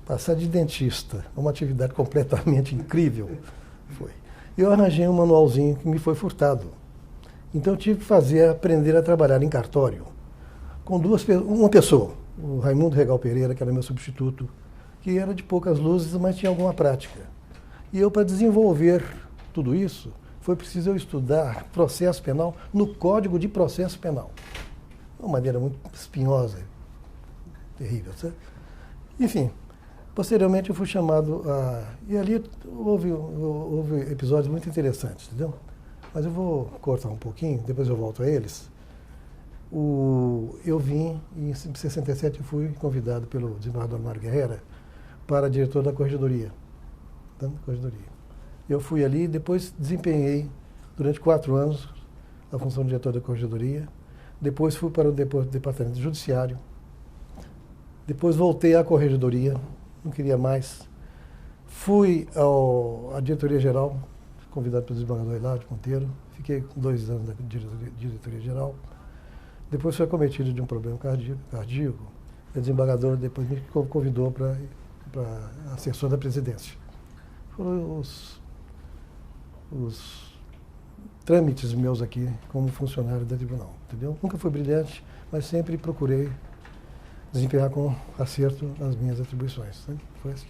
Passar de dentista a uma atividade completamente incrível foi. Eu arranjei um manualzinho que me foi furtado. Então eu tive que aprender a trabalhar em cartório com uma pessoa, o Raimundo Regal Pereira, que era meu substituto, que era de poucas luzes, mas tinha alguma prática. E eu, para desenvolver tudo isso, foi preciso eu estudar processo penal no Código de Processo Penal. Uma maneira muito espinhosa, terrível, sabe? Enfim, posteriormente eu fui chamado a... E ali houve episódios muito interessantes, entendeu? Mas eu vou cortar um pouquinho, depois eu volto a eles. Eu vim, em 67 eu fui convidado pelo desembargador Mário Guerreira para diretor da Corregedoria. Eu fui ali e depois desempenhei durante 4 anos a função de diretor da Corregedoria. Depois fui para o Departamento Judiciário. Depois voltei à Corregedoria, não queria mais. Fui à Diretoria-Geral, convidado pelo desembargador Hilário Monteiro. Fiquei 2 anos na Diretoria-Geral. Depois fui acometido de um problema cardíaco. O desembargador depois me convidou para assessor da presidência. Foram os trâmites meus aqui como funcionário da tribunal, entendeu? Nunca fui brilhante, mas sempre procurei desempenhar com acerto as minhas atribuições. Né? Foi assim.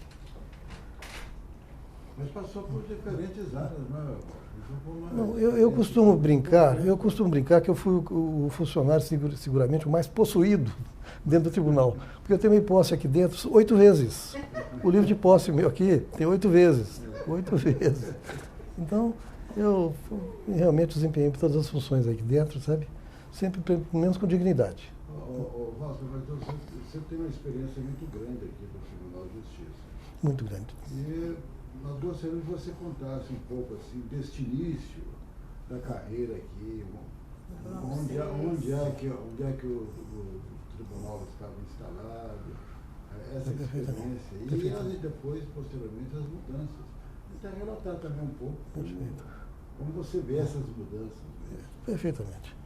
Mas passou por diferentes áreas, né? Não, eu costumo brincar que eu fui o funcionário seguramente o mais possuído dentro do tribunal. Porque eu tenho minha posse aqui dentro 8 vezes. O livro de posse meu aqui tem 8 vezes. 8 vezes. Então, eu realmente desempenhei todas as funções aqui dentro, sabe? Sempre, pelo menos com dignidade. Walter, mas você tem uma experiência muito grande aqui no Tribunal de Justiça. Muito grande. E nós gostaríamos que você contasse um pouco assim, deste início da carreira aqui, onde é que o tribunal estava instalado, essa experiência e depois, posteriormente, as mudanças. Então, relatar também um pouco como você vê essas mudanças. Perfeitamente.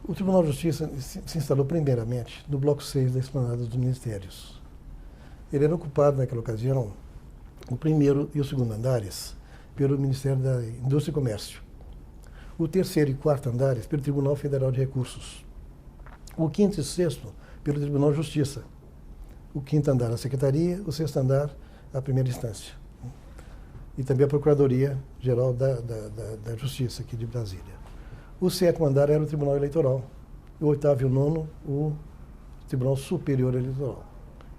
O Tribunal de Justiça se instalou primeiramente no bloco 6 da esplanada dos ministérios. Ele era ocupado naquela ocasião, o primeiro e o segundo andares, pelo Ministério da Indústria e Comércio. O terceiro e quarto andares pelo Tribunal Federal de Recursos. O quinto e sexto pelo Tribunal de Justiça. O quinto andar a Secretaria, o sexto andar a primeira instância. E também a Procuradoria-Geral da Justiça aqui de Brasília. O sétimo andar era o Tribunal Eleitoral. O oitavo e o nono, o Tribunal Superior Eleitoral.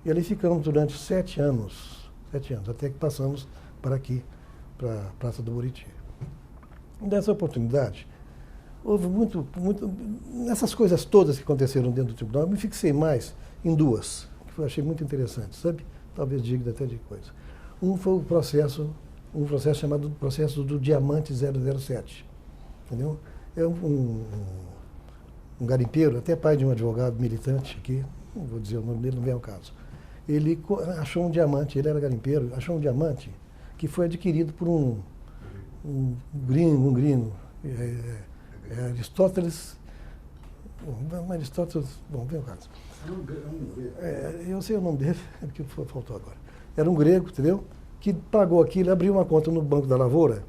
E ali ficamos durante 7 anos, até que passamos para aqui, para a Praça do Buriti. Nessa oportunidade, houve muito... Nessas coisas todas que aconteceram dentro do tribunal, eu me fixei mais em 2, que eu achei muito interessante, sabe? Talvez digna até de coisa. Um foi um processo chamado processo do Diamante 007, entendeu? É um garimpeiro, até pai de um advogado militante aqui, não vou dizer o nome dele, não vem ao caso. Ele achou um diamante, ele era garimpeiro, achou um diamante que foi adquirido por um gringo, Aristóteles, bom, vem ao caso. Eu sei o nome dele, é porque faltou agora. Era um grego, entendeu? Que pagou aquilo, abriu uma conta no Banco da Lavoura,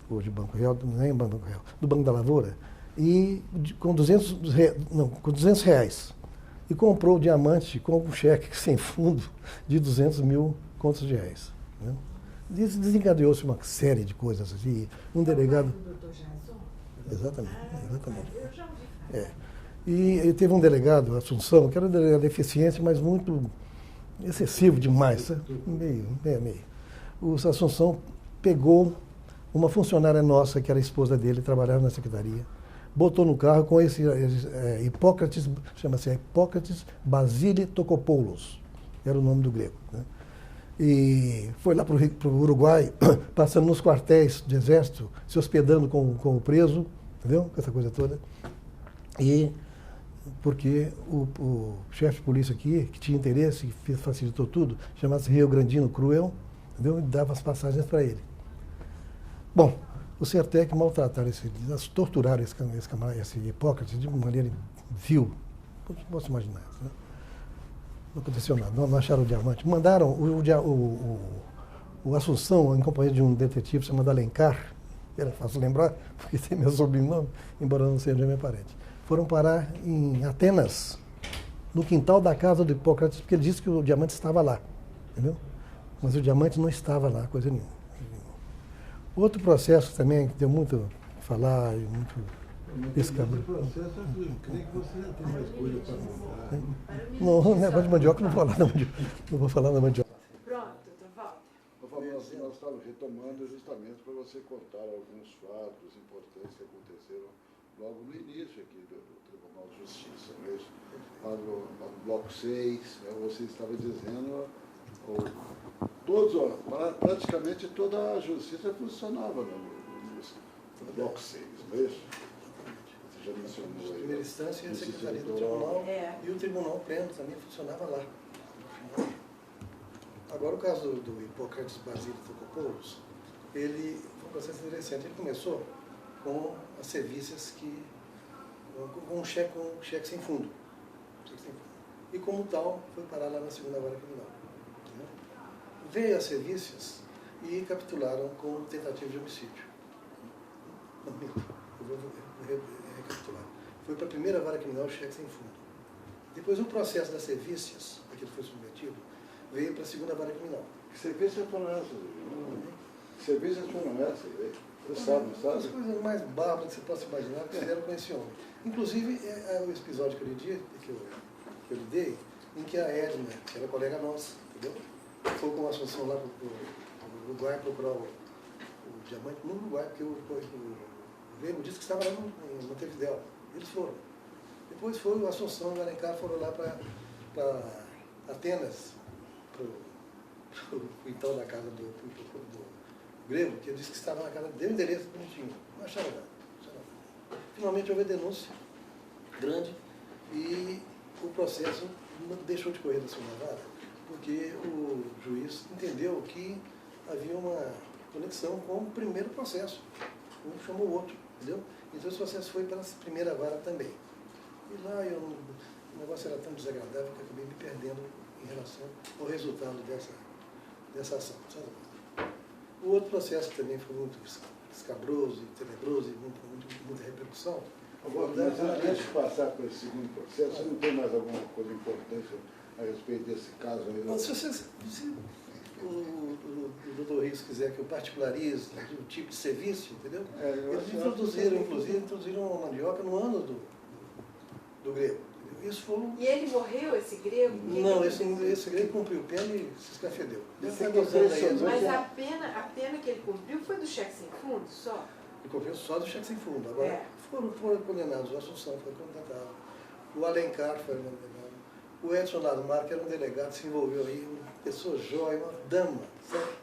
hoje Banco Real, nem Banco Real, do Banco da Lavoura, e com 200 reais. E comprou o diamante com um cheque sem fundo de 200 mil contos de reais. Né? Desencadeou-se uma série de coisas assim. Um delegado... Do Dr. Jason? Exatamente. Eu já ouvi falar. E teve um delegado, Assunção, que era um delegado eficiente, mas muito excessivo demais. Sabe? Meio. O Assunção pegou uma funcionária nossa, que era a esposa dele, trabalhava na secretaria, botou no carro com esse Hipócrates, chama-se Hipócrates Basile Tokopoulos, era o nome do grego. Né? E foi lá para o Uruguai, passando nos quartéis de exército, se hospedando com o preso, entendeu? Essa coisa toda. E porque o chefe de polícia aqui, que tinha interesse, que facilitou tudo, chamava-se Rio Grandino Cruel, entendeu? E dava as passagens para ele. Bom, o Sertec maltrataram torturaram esse Hipócrates de uma maneira vil, posso imaginar. Né? Não aconteceu nada, não acharam o diamante. Mandaram o Assunção, em companhia de um detetive chamado Alencar, era fácil lembrar, porque tem meu sobrenome, embora não seja meu parente. Foram parar em Atenas, no quintal da casa do Hipócrates, porque ele disse que o diamante estava lá, entendeu? Mas o diamante não estava lá, coisa nenhuma. Outro processo também que deu muito a falar e muito escândalo. processo, eu creio que você já tem mais coisa para contar. Não, negócio de mandioca, não vou falar da mandioca. Não vou falar da mandioca. Pronto, então volta. Nós estávamos retomando justamente para você contar alguns fatos importantes que aconteceram logo no início aqui do Tribunal de Justiça. Mesmo. Lá no bloco 6, você estava dizendo, praticamente toda a justiça funcionava no bloco 6, não é isso? Você já mencionou aí. Primeira instância e a Secretaria do Tribunal e o Tribunal Pleno também funcionava lá. Agora, o caso do Hipócrates Basílio Tocopoulos, ele foi um processo interessante. Ele começou com as servícias com um cheque sem fundo. E, como tal, foi parar lá na segunda vara criminal. Veio as servícias e capitularam com tentativa de homicídio. Não, eu vou recapitular. Foi para a primeira vara criminal, cheque sem fundo. Depois, o processo das servícias, a que ele foi submetido, veio para a segunda vara criminal. Que serviços foram essas? Que serviços foram essas? Você sabe, não sabe? As coisas mais bárbaras que você possa imaginar que fizeram com esse homem. Inclusive, é o episódio que eu lhe dei, em que a Edna, que era colega nossa, entendeu? Foi com a Assunção lá para o Uruguai procurar o diamante no Uruguai, porque o Grêmio disse que estava lá em Montevidéu. Eles foram. Depois foi o Assunção e o Alencar foram lá para Atenas, para o quintal da casa do Grêmio, que ele disse que estava na casa dele, deu o endereço bonitinho. Não acharam nada. Finalmente houve a denúncia grande e o processo não deixou de correr da segunda vara, porque o juiz entendeu que havia uma conexão com o primeiro processo. Um chamou o outro, entendeu? Então esse processo foi para a primeira vara também. E lá o negócio era tão desagradável que eu acabei me perdendo em relação ao resultado dessa ação. Sabe? O outro processo que também foi muito escabroso e tenebroso e muita repercussão. Agora, mas antes de passar para esse segundo processo, você não tem mais alguma coisa importante a respeito desse caso aí? Não, se o doutor Rios quiser que eu particularize o tipo de serviço, entendeu? Eles introduziram a mandioca no ano do grego. Isso foi E ele morreu, esse grego? Não, esse grego cumpriu pena e se escafedeu. Mas a pena que ele cumpriu foi do cheque sem fundo só? Ele cumpriu só do cheque sem fundo. Agora foram condenados, o Assunção foi condenado, o Alencar foi condenado, o Edson Ladmar, que era um delegado, se envolveu aí, uma pessoa jóia, uma dama, certo?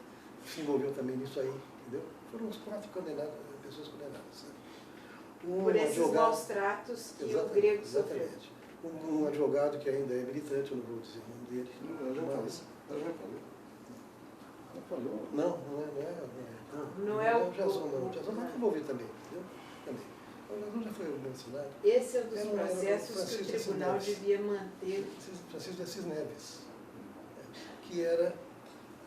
Se envolveu também nisso aí, entendeu? Foram uns 4 condenados, pessoas condenadas, certo? Por esses maus tratos que o grego sofreu. Exatamente. Um advogado que ainda é militante, eu não vou dizer o nome dele. Ela já falou. Não é o Jason, não. O Jason está envolvido também, entendeu? Também. O Jason já foi mencionado. Esse é um dos processos que o tribunal devia manter. Francisco de Assis Neves, que era,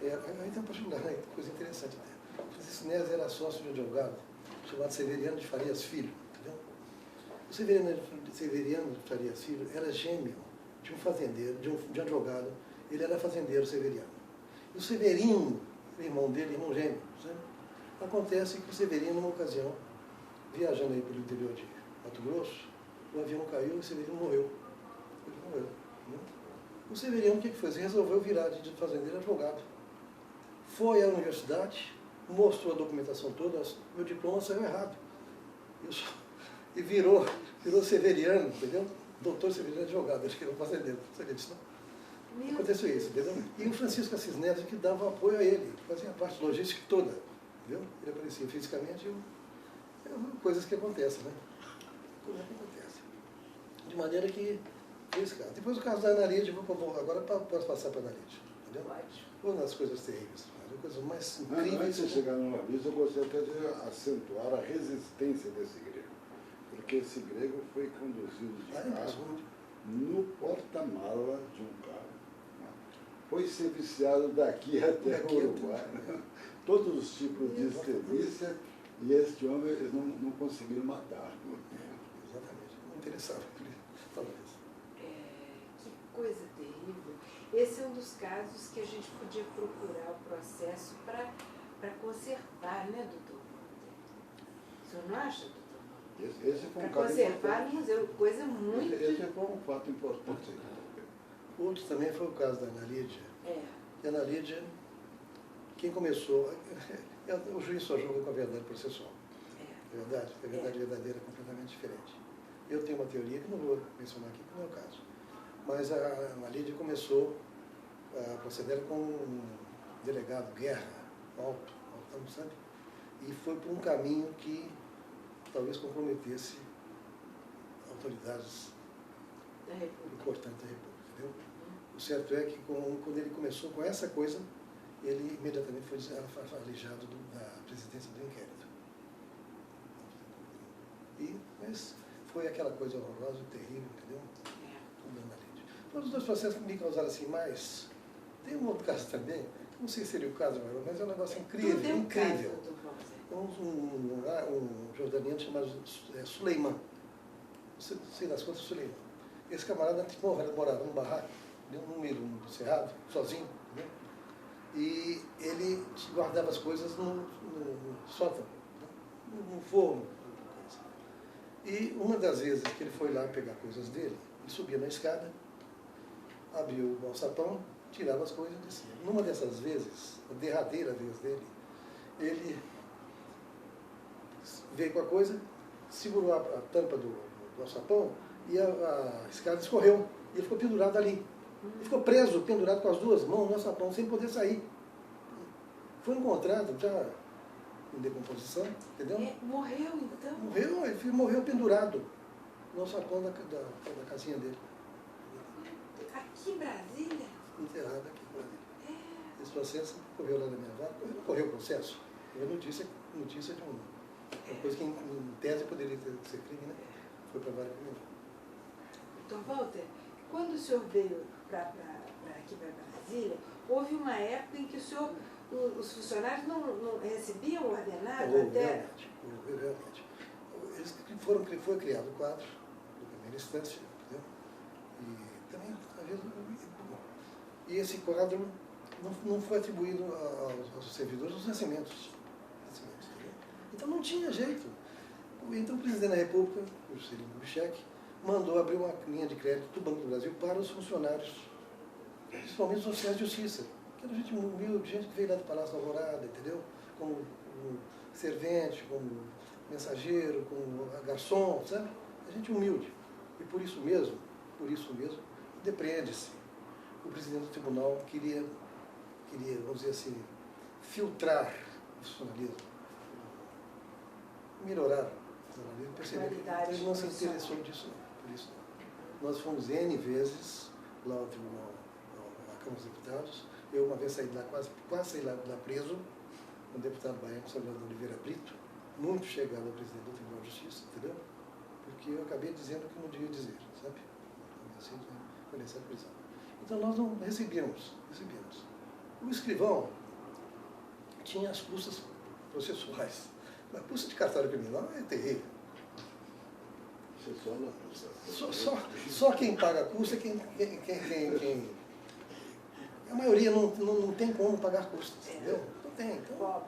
aí tem uma particular, coisa interessante até. Francisco Neves era sócio de um advogado chamado Severiano de Farias Filho, entendeu? O Severiano de Farias Filho era gêmeo de um fazendeiro, de um advogado. Ele era fazendeiro Severiano. E o Severino, irmão dele, irmão gêmeo, sabe? Acontece que o Severino, numa ocasião, viajando aí pelo interior de Mato Grosso, o avião caiu e o Severino morreu. Ele morreu. Né? O Severino, o que fez? Resolveu virar de fazendeiro advogado. Foi à universidade, mostrou a documentação toda, meu diploma saiu errado. E virou Severiano, entendeu? Doutor Severiano advogado, acho que era um fazendeiro. Você disse, não? Aconteceu isso, entendeu? E o Francisco Assis Neves que dava apoio a ele, fazia a parte logística toda, entendeu? Ele aparecia fisicamente, coisas que acontecem, né? Coisas que acontecem. De maneira que foi esse caso. Depois o caso da Ana Lídia, agora posso passar para a Ana Lídia, entendeu? Uma das coisas terríveis, coisas mais incríveis. Antes de chegar na Ana Lídia, eu gostaria até de acentuar a resistência desse grego, porque esse grego foi conduzido de carro no porta-mala de um carro foi ser viciado daqui até o Uruguai. Né? Todos os tipos de extremista, e este homem eles não conseguiram matar. Exatamente. Não interessava. Talvez. Que coisa terrível. Esse é um dos casos que a gente podia procurar o processo para conservar, né, doutor Walter? O senhor não acha, doutor? Esse foi um Para caso conservar, importante. coisa muito... Esse foi um fato importante. Outro também foi o caso da Ana Lídia. É. E a Ana Lídia, quem começou... O juiz só julga com a verdade processual. É verdade? A verdade verdadeira é completamente diferente. Eu tenho uma teoria que não vou mencionar aqui, que não é o caso. Mas a Ana Lídia começou a proceder com um delegado Guerra, altão, sabe? E foi por um caminho que talvez comprometesse autoridades importantes da República, entendeu? O certo é que quando ele começou com essa coisa, ele imediatamente foi alijado da presidência do inquérito. Mas foi aquela coisa horrorosa, terrível, entendeu? Todos os dois processos me causaram assim, mas tem um outro caso também, não sei se seria o caso, mas é um negócio incrível, incrível. Um jordaniano chamado Suleiman, sei das contas, Suleiman. Esse camarada morava num barraco, no meio do cerrado, sozinho, né? E ele guardava as coisas no sótão, no forno. E uma das vezes que ele foi lá pegar coisas dele, ele subia na escada, abriu o alçapão, tirava as coisas e descia. Numa dessas vezes, a derradeira vez dele, ele veio com a coisa, segurou a tampa do alçapão e a escada escorreu. E ele ficou pendurado ali. Ele ficou preso, pendurado com as duas mãos no alçapão, sem poder sair. Foi encontrado já em decomposição, entendeu? Morreu então? Morreu, ele morreu pendurado no alçapão da casinha dele. Aqui em Brasília? Enterrado aqui em Brasília. Esse processo correu lá na minha vaga, não correu o processo, foi notícia de uma coisa que em tese poderia ser crime, né? Foi para vara criminal. Doutor Walter, quando o senhor veio aqui para Brasília, houve uma época em que os funcionários não recebiam o ordenado até... Realmente. Foi criado o quadro, na primeira instância, entendeu? E também, às vezes, e esse quadro não foi atribuído aos servidores os vencimentos. Então não tinha jeito. Então o presidente da República, o Juscelino Kubitschek, mandou abrir uma linha de crédito do Banco do Brasil para os funcionários, principalmente os oficiais de justiça, que era gente humilde, gente que veio lá do Palácio da Alvorada, entendeu? Como servente, como mensageiro, como garçom, sabe? A gente humilde. E por isso mesmo, depreende-se. O presidente do tribunal queria, vamos dizer assim, filtrar o funcionalismo, melhorar o funcionalismo, perceber que ele não se interessou disso, não. Por isso, nós fomos N vezes lá ao tribunal, à Câmara dos Deputados. Eu uma vez saí de lá, quase saí lá preso, um deputado baiano, Salvador Oliveira Brito, muito chegado ao presidente do Tribunal de Justiça, entendeu? Porque eu acabei dizendo o que não devia dizer, sabe? Assim, foi nessa prisão. Então nós não recebíamos. O escrivão tinha as custas processuais. A custa de cartório criminal é terrível. Só quem paga a custa é quem... A maioria não tem como pagar custas, entendeu? Não tem. Então,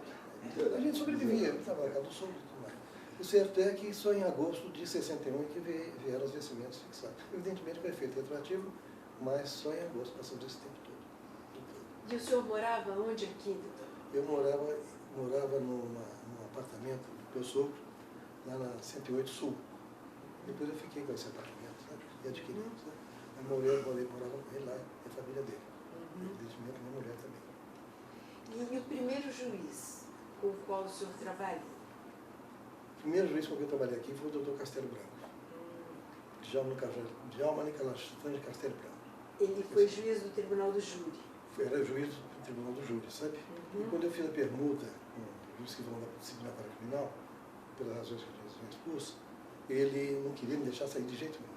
a gente sobrevivia, estava na casa do sul e tudo mais. O certo é que só em agosto de 61 que vieram os vencimentos fixados. Evidentemente com efeito retroativo, mas só em agosto passou desse tempo todo. E o senhor morava onde aqui, doutor? Eu morava num apartamento do meu sogro, lá na 108 Sul. Depois eu fiquei com esse apartamento, né? E adquirimos, né? Eu morava com ele lá e a família dele. Evidentemente, minha mulher também. E o primeiro juiz com o qual o senhor trabalhou? O primeiro juiz com quem eu trabalhei aqui foi o doutor Castelo Branco. Djalma Nicolás de Castelo Branco. Ele foi juiz do Tribunal do Júri? Era juiz do Tribunal do Júri, sabe? E quando eu fiz a permuta com o juiz que vão da disciplinar para criminal, pelas razões que eu já expus, ele não queria me deixar sair de jeito nenhum.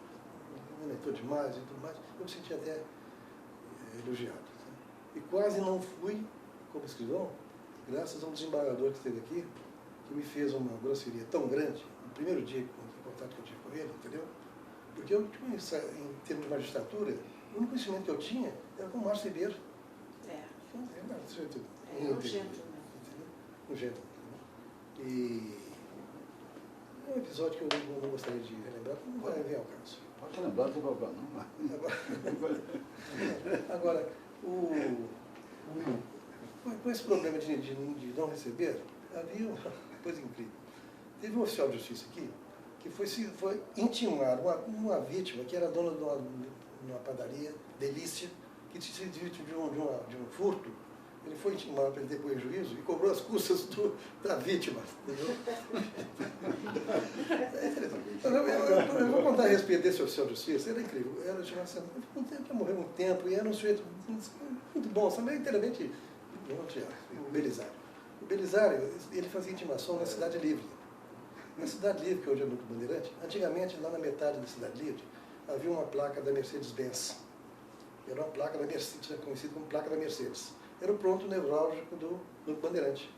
Me aumentou demais e tudo mais. Eu me senti até elogiado. Sabe? E quase não fui como escrivão, graças a um desembargador que esteve aqui, que me fez uma grosseria tão grande, no primeiro dia de contato que eu tive com ele, entendeu? Porque eu, em termos de magistratura, o único conhecimento que eu tinha era com o Márcio Ribeiro. Um gentleman. Um gentleman. E é um episódio que eu não gostaria de relembrar, não vai vir ao caso. Pode lembrar, não tem problema, não. Agora, com esse problema de não receber, havia uma coisa incrível. Teve um oficial de justiça aqui que foi intimar uma vítima que era dona de uma padaria, Delícia, que se vítima de um furto. Ele foi intimado para ele depois em juízo e cobrou as custas da vítima. Entendeu? É interessante. Eu vou contar a respeito desse oficial de justiça, era incrível. Era já morreu há muito tempo e era um sujeito muito bom, também inteiramente. O Belisário. O Belisário, ele fazia intimação na Cidade Livre. Na Cidade Livre, que hoje é o Núcleo Bandeirante, antigamente, lá na metade da Cidade Livre, havia uma placa da Mercedes-Benz. Era uma placa da Mercedes, conhecida como placa da Mercedes. Era o ponto nevrálgico do Núcleo Bandeirante.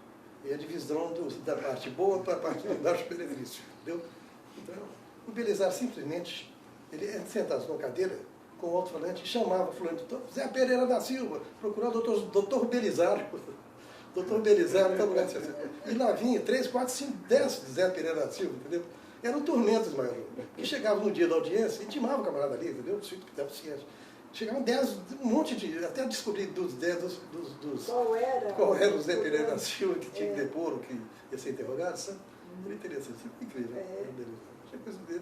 E a divisão da parte boa para a parte do benefício. Entendeu? Então, o Belisário simplesmente, ele sentava numa cadeira com o alto-falante e chamava o fulano, Zé Pereira da Silva, procurar o doutor Belisário. Doutor Belisário, e lá vinha 3, 4, 5, 10 de Zé Pereira da Silva, entendeu? Eram tormentos, maior. Que chegavam no dia da audiência, intimava o camarada ali, entendeu? O sujeito que estava ciente. Chegavam 10, um monte de. Até descobrir dos 10 dos. Qual era o Zé Pereira da Silva que tinha que depor, o que ia ser interrogado, sabe? Era interessante, incrível.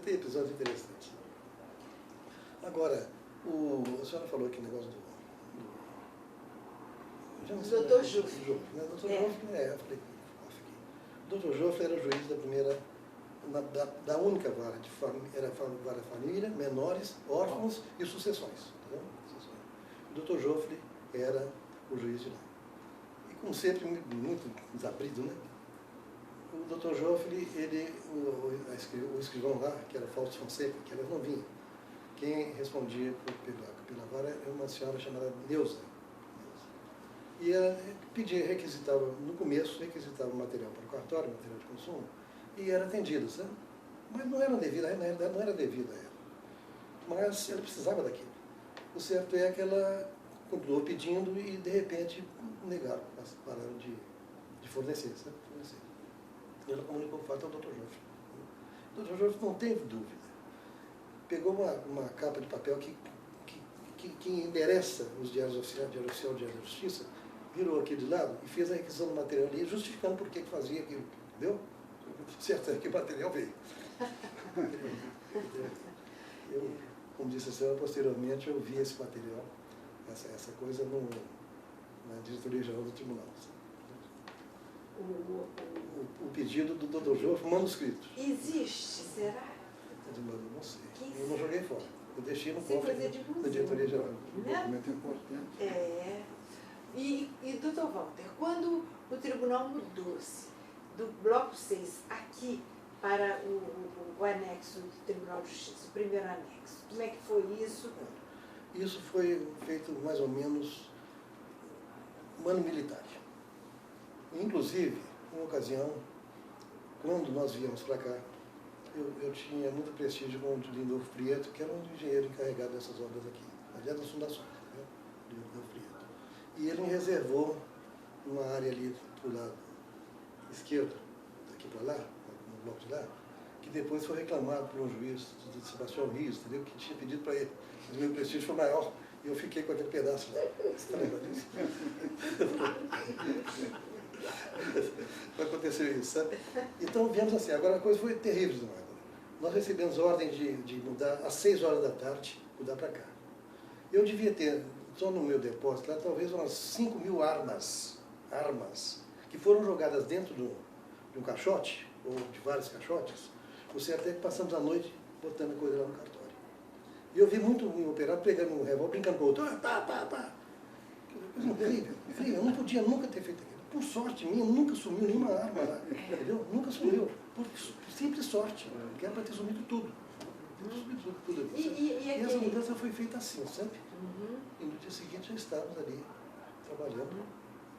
Tem episódios interessantes. Agora, a senhora falou aqui o negócio do Dr. Joffre. Eu falei. O Dr. Joffre era juiz da primeira, da única vara, era vara família, menores, órfãos e sucessões. Entendeu? O Dr. Joffre era o juiz de lá. E como sempre, muito desabrido, né? O Dr. Joffre, o escrivão lá, que era Fausto Fonseca, que era novinho, quem respondia pela vara era uma senhora chamada Neuza. E ela requisitava, no começo, material para o cartório, material de consumo, e era atendida, sabe? Mas não era devida, na realidade não era devida a ela. Mas ela precisava daquilo. O certo é que ela continuou pedindo e, de repente, negaram, pararam de fornecer, sabe? E ela comunicou o fato ao Dr. Joffre. O Dr. Joffre não teve dúvida. Pegou uma capa de papel que endereça os diários oficiais, Diário Oficial, Diário da Justiça, virou aqui de lado e fez a requisição do material ali, justificando por que fazia aquilo, entendeu? Certo é que o material veio. Eu, como disse a senhora, posteriormente eu vi esse material, essa coisa na diretoria-geral do tribunal. O pedido do Dr. Joffre, manuscrito. Existe, será? Eu não sei. Eu não joguei fora. Eu deixei no cofre da diretoria-geral. Documento importante. E doutor Walter, quando o tribunal mudou-se do bloco 6 aqui para o anexo do Tribunal de Justiça, o primeiro anexo, como é que foi isso? Isso foi feito mais ou menos um ano militar. Inclusive, uma ocasião, quando nós viemos para cá, eu tinha muito prestígio com o Lindolfo Prieto, que era um engenheiro encarregado dessas obras aqui, aliás, das fundações, né? Lindolfo Prieto. E ele me reservou uma área ali do lado esquerdo, daqui para lá, no bloco de lá, que depois foi reclamado por um juiz, de Sebastião Rios, entendeu? Que tinha pedido para ele. Mas o meu prestígio foi maior e eu fiquei com aquele pedaço lá. Você está lembrando disso? Aconteceu isso, sabe? Então viemos assim, agora a coisa foi terrível demais. Nós recebemos ordem de mudar às 6 horas da tarde, mudar para cá. Eu devia ter, só no meu depósito lá, talvez umas 5.000 armas, que foram jogadas dentro de um caixote, ou de vários caixotes. O certo é que passamos a noite botando a coisa lá no cartório. E eu vi muito um operário pegando um revólver, brincando com o outro, pá. Coisa incrível, incrível. Eu não podia nunca ter feito aquilo. Por sorte minha, nunca sumiu nenhuma arma lá, entendeu? Nunca sumiu. Por simples sorte, que era para ter sumido tudo. E essa mudança foi feita assim, sabe? E no dia seguinte já estávamos ali trabalhando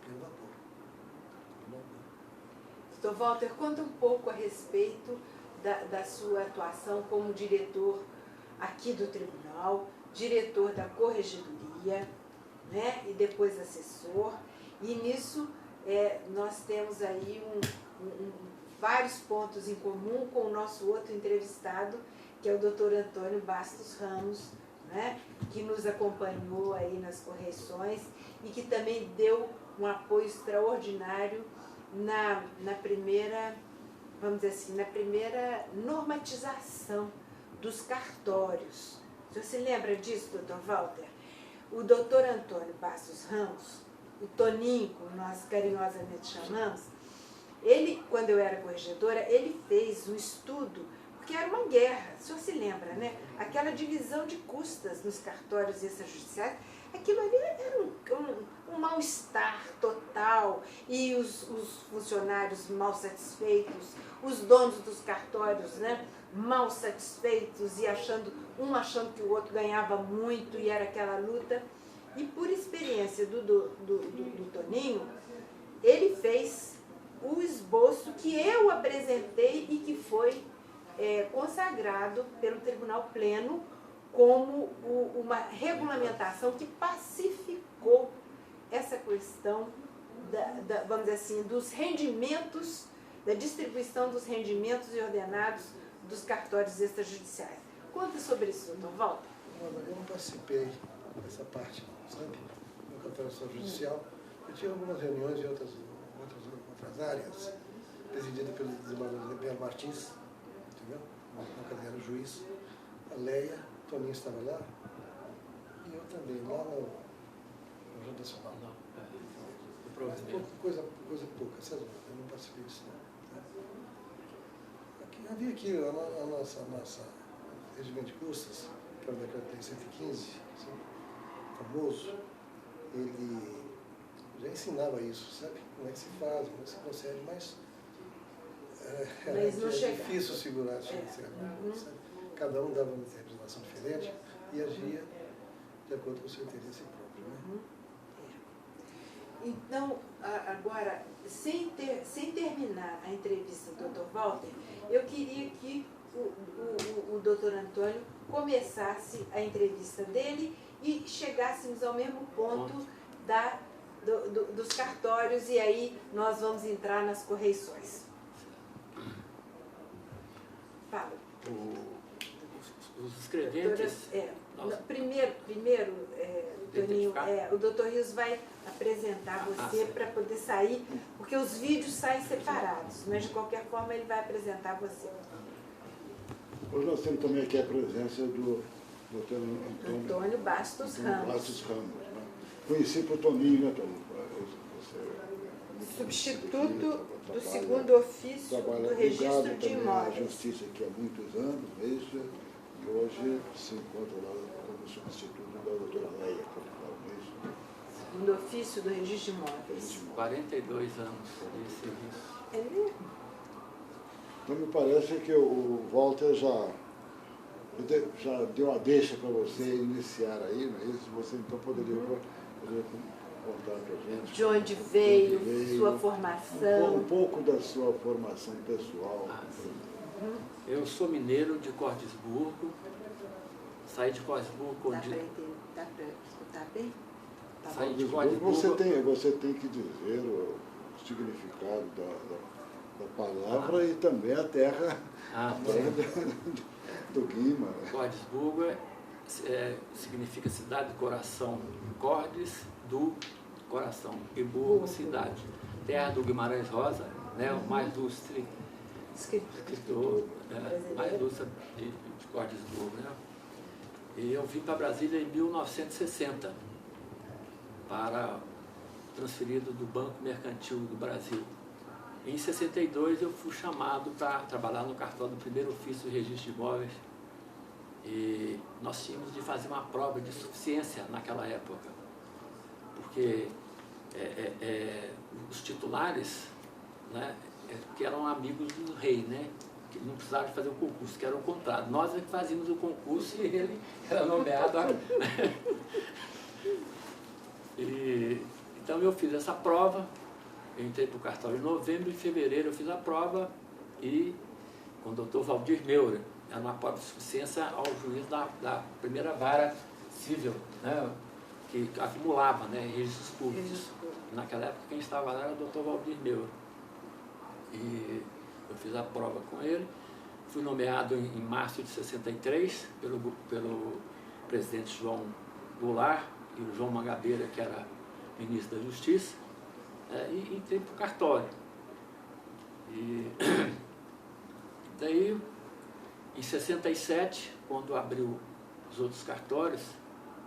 pelo vapor. Doutor Walter, conta um pouco a respeito da sua atuação como diretor aqui do tribunal, diretor da corregedoria, né, e depois assessor. E nisso nós temos aí vários pontos em comum com o nosso outro entrevistado, que é o doutor Antônio Bastos Ramos, né, que nos acompanhou aí nas correições e que também deu um apoio extraordinário na primeira, vamos dizer assim, na primeira normatização dos cartórios. Você se lembra disso, doutor Walter? O doutor Antônio Bastos Ramos, o Toninho, como nós carinhosamente chamamos, ele, quando eu era corregedora, ele fez um estudo, porque era uma guerra, o senhor se lembra, né? Aquela divisão de custas nos cartórios extrajudiciais, aquilo ali era um mal-estar total, e os funcionários mal satisfeitos, os donos dos cartórios, né, mal satisfeitos e achando que o outro ganhava muito e era aquela luta. E por experiência do Toninho, ele fez o esboço que eu apresentei e que foi consagrado pelo Tribunal Pleno como uma regulamentação que pacificou essa questão, vamos dizer assim, dos rendimentos, da distribuição dos rendimentos e ordenados dos cartórios extrajudiciais. Conta sobre isso, doutor Walter. Eu não participei dessa parte, sabe? No cartório extrajudicial. Eu tive algumas reuniões em outras áreas, presidida pelo desembargador Belo Martins, entendeu? Na cadeira do juiz, a Leia, o Toninho estava lá, e eu também, lá no Jornal Nacional. Coisa pouca, sabe? Eu não participei disso, não. Havia aqui a nossa regimento de custas, que era o decreto 115, assim, famoso, ele já ensinava isso, sabe? Como é que se faz, como é que se procede, mas é difícil segurar isso. Cada um dava uma interpretação diferente e agia de acordo com o seu interesse próprio. Né? Então, agora, sem terminar a entrevista do Dr. Walter, eu queria que o Dr. Antônio começasse a entrevista dele e chegássemos ao mesmo ponto dos cartórios, e aí nós vamos entrar nas correições. Fala. Os escreventes... Primeiro, Toninho, o Dr. Rios vai apresentar você para poder sair, porque os vídeos saem separados, mas de qualquer forma ele vai apresentar você. Hoje nós temos também aqui a presença do Dr. Antônio Bastos Ramos. Bastos Ramos, né? Conheci por Toninho, né, Toninho? Substituto do segundo ofício do registro de imóveis. A justiça aqui há muitos anos, mesmo, e hoje se encontra lá como substituto da doutora Leia, mesmo. Segundo ofício do registro de imóveis. 42 anos de serviço. É mesmo? Então me parece que o Walter já deu a deixa para você iniciar aí, não é isso? Você então poderia contar para a gente. De onde veio, sua formação. Um pouco da sua formação pessoal. Eu sou mineiro de Cordisburgo, saí de Cordisburgo... Dá para escutar bem? Tá saí de Cordisburgo. Cordisburgo... Você tem que dizer o significado da palavra e também a terra, do Guima. Cordisburgo significa cidade do coração, Cordes do coração, e Burgo, cidade. Terra do Guimarães Rosa, né, o mais ilustre escritor, mais ilustre de Cordisburgo. Né? E eu vim para Brasília em 1960, transferido do Banco Mercantil do Brasil. Em 62 eu fui chamado para trabalhar no cartório do primeiro ofício de registro de imóveis, e nós tínhamos de fazer uma prova de suficiência naquela época, porque os titulares, né, que eram amigos do rei, né, que não precisavam fazer o concurso, que era o contrário. Nós é que fazíamos o concurso e ele era nomeado. Então eu fiz essa prova, eu entrei para o cartório em novembro, em fevereiro eu fiz a prova e com o doutor Valdir Meurer, era uma prova de suficiência ao juiz da primeira vara civil, né, que acumulava, né, registros públicos. Naquela época quem estava lá era o doutor Valdir Meurer. E eu fiz a prova com ele, fui nomeado em março de 63 pelo presidente João Goulart e o João Mangabeira, que era ministro da Justiça, e entrei para o cartório. E daí, em 67, quando abriu os outros cartórios,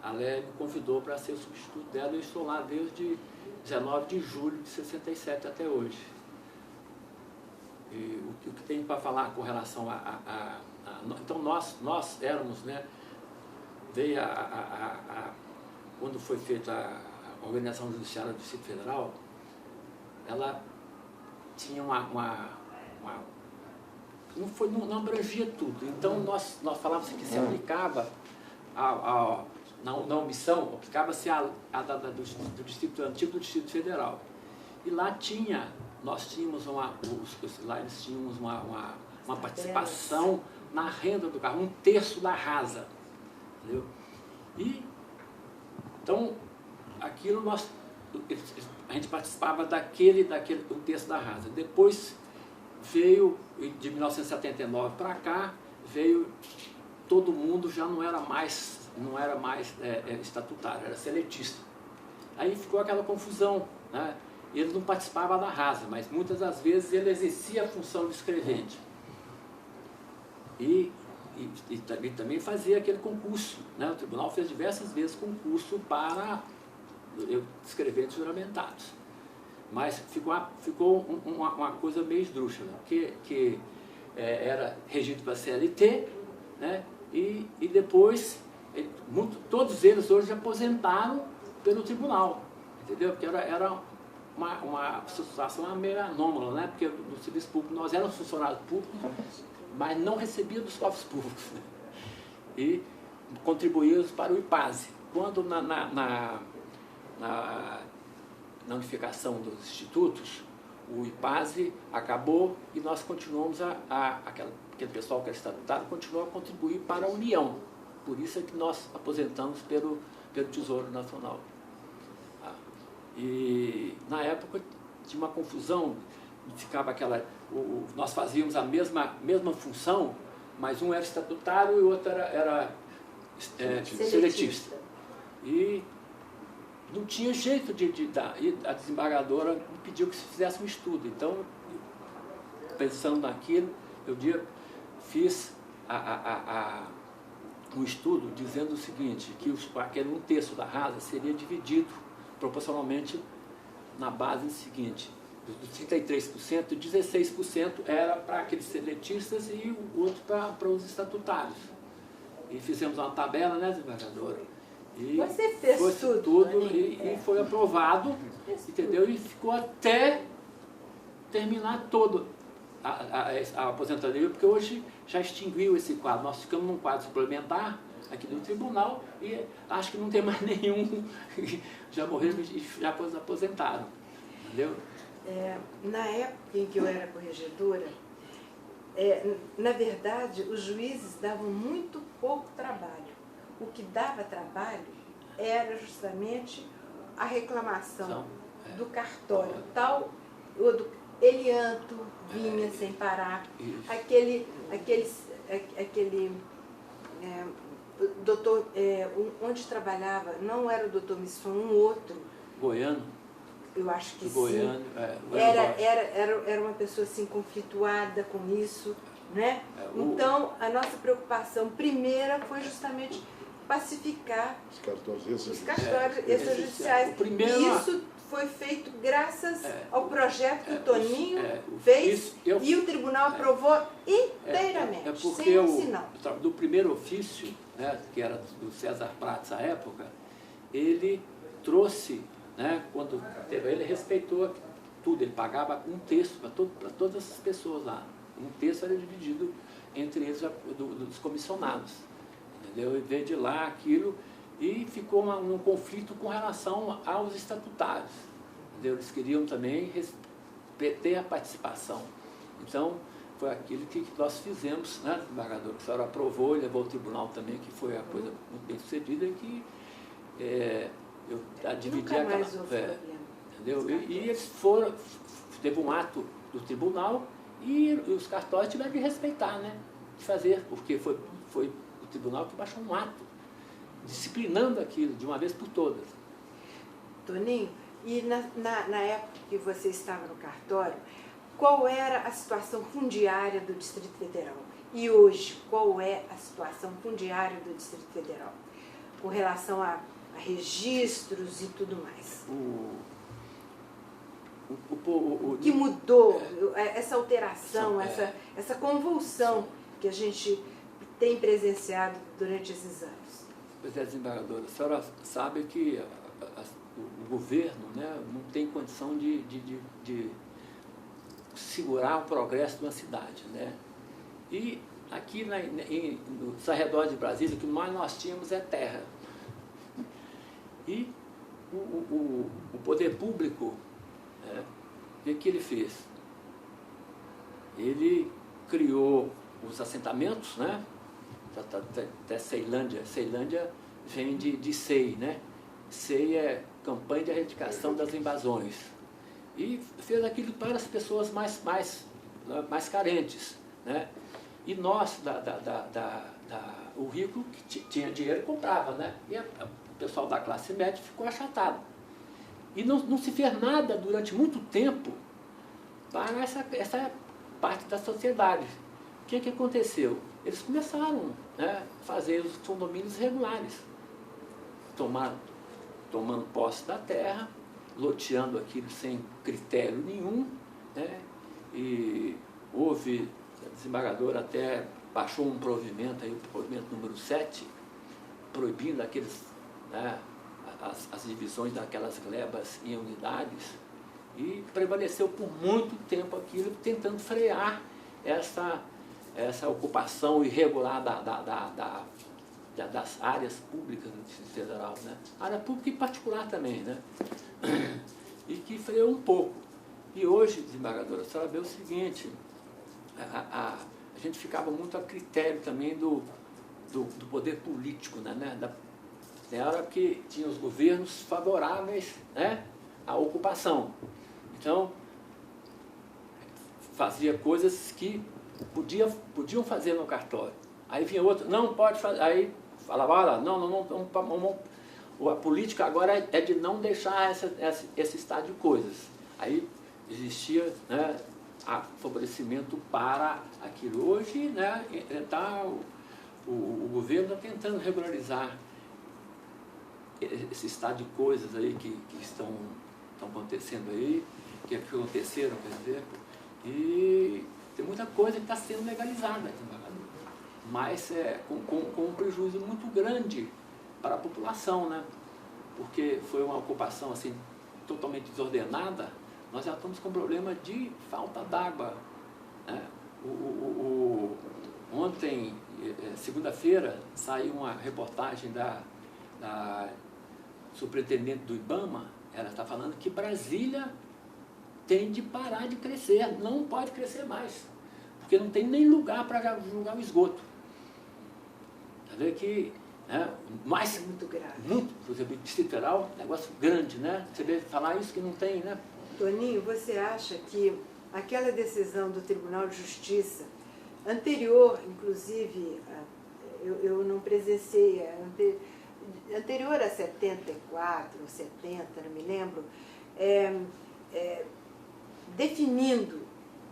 a Lélia me convidou para ser o substituto dela e eu estou lá desde 19 de julho de 67 até hoje. E o que tem para falar com relação então nós éramos, né, veio quando foi feita a Organização Judiciária do Distrito Federal, ela tinha não abrangia tudo. Então nós falávamos que se aplicava na omissão, aplicava-se do Distrito Antigo do Distrito Federal. E lá nós tínhamos eles tínhamos uma participação na renda do carro, 1/3 da rasa. Entendeu? E então aquilo a gente participava daquele 1/3 da rasa. Depois veio, de 1979 para cá, veio todo mundo, já não era mais estatutário, era seletista. Aí ficou aquela confusão, né? Ele não participava da rasa, mas muitas das vezes ele exercia a função de escrevente. E também fazia aquele concurso, né? O tribunal fez diversas vezes concurso para escreventes juramentados. Mas ficou uma coisa meio esdrúxula, que era regido para a CLT, né? E depois, todos eles hoje aposentaram pelo tribunal, entendeu? Porque era uma situação meio anômala, né? Porque no serviço público nós éramos funcionários públicos, mas não recebíamos dos cofres públicos, né? E contribuíamos para o IPASE. Quando na unificação dos institutos, o IPASE acabou e nós continuamos aquele pessoal que era estatutário continuou a contribuir para a União. Por isso é que nós aposentamos pelo Tesouro Nacional. E na época tinha uma confusão, ficava nós fazíamos a mesma função, mas um era estatutário e o outro era seletista. E não tinha jeito de dar. E a desembargadora me pediu que se fizesse um estudo. Então, pensando naquilo, eu fiz um estudo dizendo o seguinte, que aquele 1/3 da rasa seria dividido proporcionalmente na base seguinte. Dos 33%, 16% era para aqueles seletistas e o outro para os estatutários. E fizemos uma tabela, né, desembargadora? E você fez tudo e foi aprovado, entendeu? E ficou até terminar todo a aposentadoria, porque hoje já extinguiu esse quadro. Nós ficamos num quadro suplementar aqui no tribunal e acho que não tem mais nenhum, já morreram e já aposentaram, entendeu? Na época em que eu era corregedora, na verdade, os juízes davam muito pouco trabalho. O que dava trabalho era justamente a reclamação do cartório, Elianto vinha sem parar, aquele doutor, onde trabalhava, não era o doutor Misson, um outro. Goiano? Eu acho que Goiano, sim. Era uma pessoa assim, conflituada com isso, né? Então, a nossa preocupação primeira foi justamente pacificar os cartórios extrajudiciais. E isso foi feito graças ao projeto que o Toninho fez e o tribunal aprovou inteiramente, porque sem sinal. Do primeiro ofício, né, que era do César Prates à época, ele trouxe, né, quando ele respeitou tudo, ele pagava 1/3 para todas essas pessoas lá. 1/3 era dividido entre eles dos comissionados. Entendeu? E veio de lá aquilo e ficou num conflito com relação aos estatutários. entendeu? Eles queriam também ter a participação. Então, foi aquilo que nós fizemos, né, desembargador? Que a senhora aprovou e levou ao tribunal também, que foi a coisa muito bem sucedida, que eu dividi Nunca aquela... mais houve problema. Entendeu? E eles foram, teve um ato do tribunal e os cartórios tiveram de respeitar, né? De fazer, porque foi o tribunal que baixou um ato, disciplinando aquilo de uma vez por todas. Toninho, e na época que você estava no cartório, qual era a situação fundiária do Distrito Federal? E hoje, qual é a situação fundiária do Distrito Federal? Com relação a registros e tudo mais. O que mudou, essa alteração, essa convulsão que a gente tem presenciado durante esses anos? Pois é, desembargadora, a senhora sabe que o governo, né, não tem condição de segurar o progresso de uma cidade, né? E aqui nos arredores de Brasília, o que mais nós tínhamos é terra. E o poder público, o que ele fez? Ele criou os assentamentos, né? Até Ceilândia. Ceilândia vem de SEI, né? SEI é Campanha de Erradicação das Invasões. E fez aquilo para as pessoas mais carentes, né? E nós, o rico que tinha dinheiro comprava, né? E o pessoal da classe média ficou achatado. E não se fez nada durante muito tempo para essa parte da sociedade. O que aconteceu? Eles começaram, né, a fazer os condomínios regulares, tomando posse da terra, loteando aquilo sem critério nenhum, né? E houve, a desembargadora até baixou um provimento, aí, o provimento número 7, proibindo aqueles, né, as divisões daquelas glebas em unidades, e prevaleceu por muito tempo aquilo, tentando frear essa ocupação irregular das áreas públicas do Distrito Federal, né? Área pública e particular também, né? E que freou um pouco. E hoje, desembargadora, a senhora vê o seguinte, a gente ficava muito a critério também do poder político, né? Na hora que tinha os governos favoráveis, né, à ocupação. Então, fazia coisas que podiam fazer no cartório. Aí vinha outro, não pode fazer, aí falava, olha, não, a política agora é de não deixar esse estado de coisas. Aí existia, né, favorecimento para aquilo. Hoje, né, o governo está tentando regularizar esse estado de coisas aí que estão acontecendo aí, que aconteceram, quer dizer, e tem muita coisa que está sendo legalizada, mas com um prejuízo muito grande para a população, né? Porque foi uma ocupação assim, totalmente desordenada, nós já estamos com problema de falta d'água, né? Ontem, segunda-feira, saiu uma reportagem da superintendente do IBAMA, ela está falando que Brasília tem de parar de crescer, não pode crescer mais, porque não tem nem lugar para jogar o esgoto. Quer dizer que, né, mais, é muito grave. Muito, por exemplo, Distrito Federal, negócio grande, né? Você vê falar isso que não tem, né? Toninho, você acha que aquela decisão do Tribunal de Justiça, anterior, inclusive, eu não presenciei, anterior a 74, 70, não me lembro, definindo,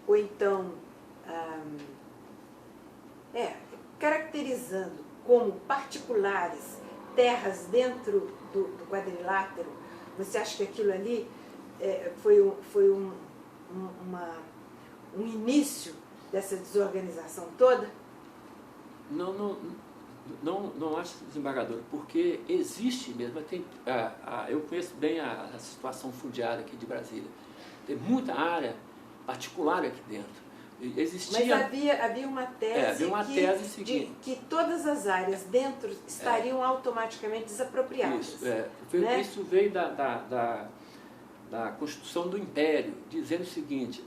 ou então caracterizando como particulares terras dentro do quadrilátero, você acha que aquilo ali foi um início dessa desorganização toda? Não acho, desembargador, porque existe mesmo, eu conheço bem a situação fundiária aqui de Brasília, tem muita área particular aqui dentro. Existia, mas havia uma tese, que todas as áreas dentro estariam automaticamente desapropriadas. Isso, né? Isso veio da Constituição do Império, dizendo o seguinte: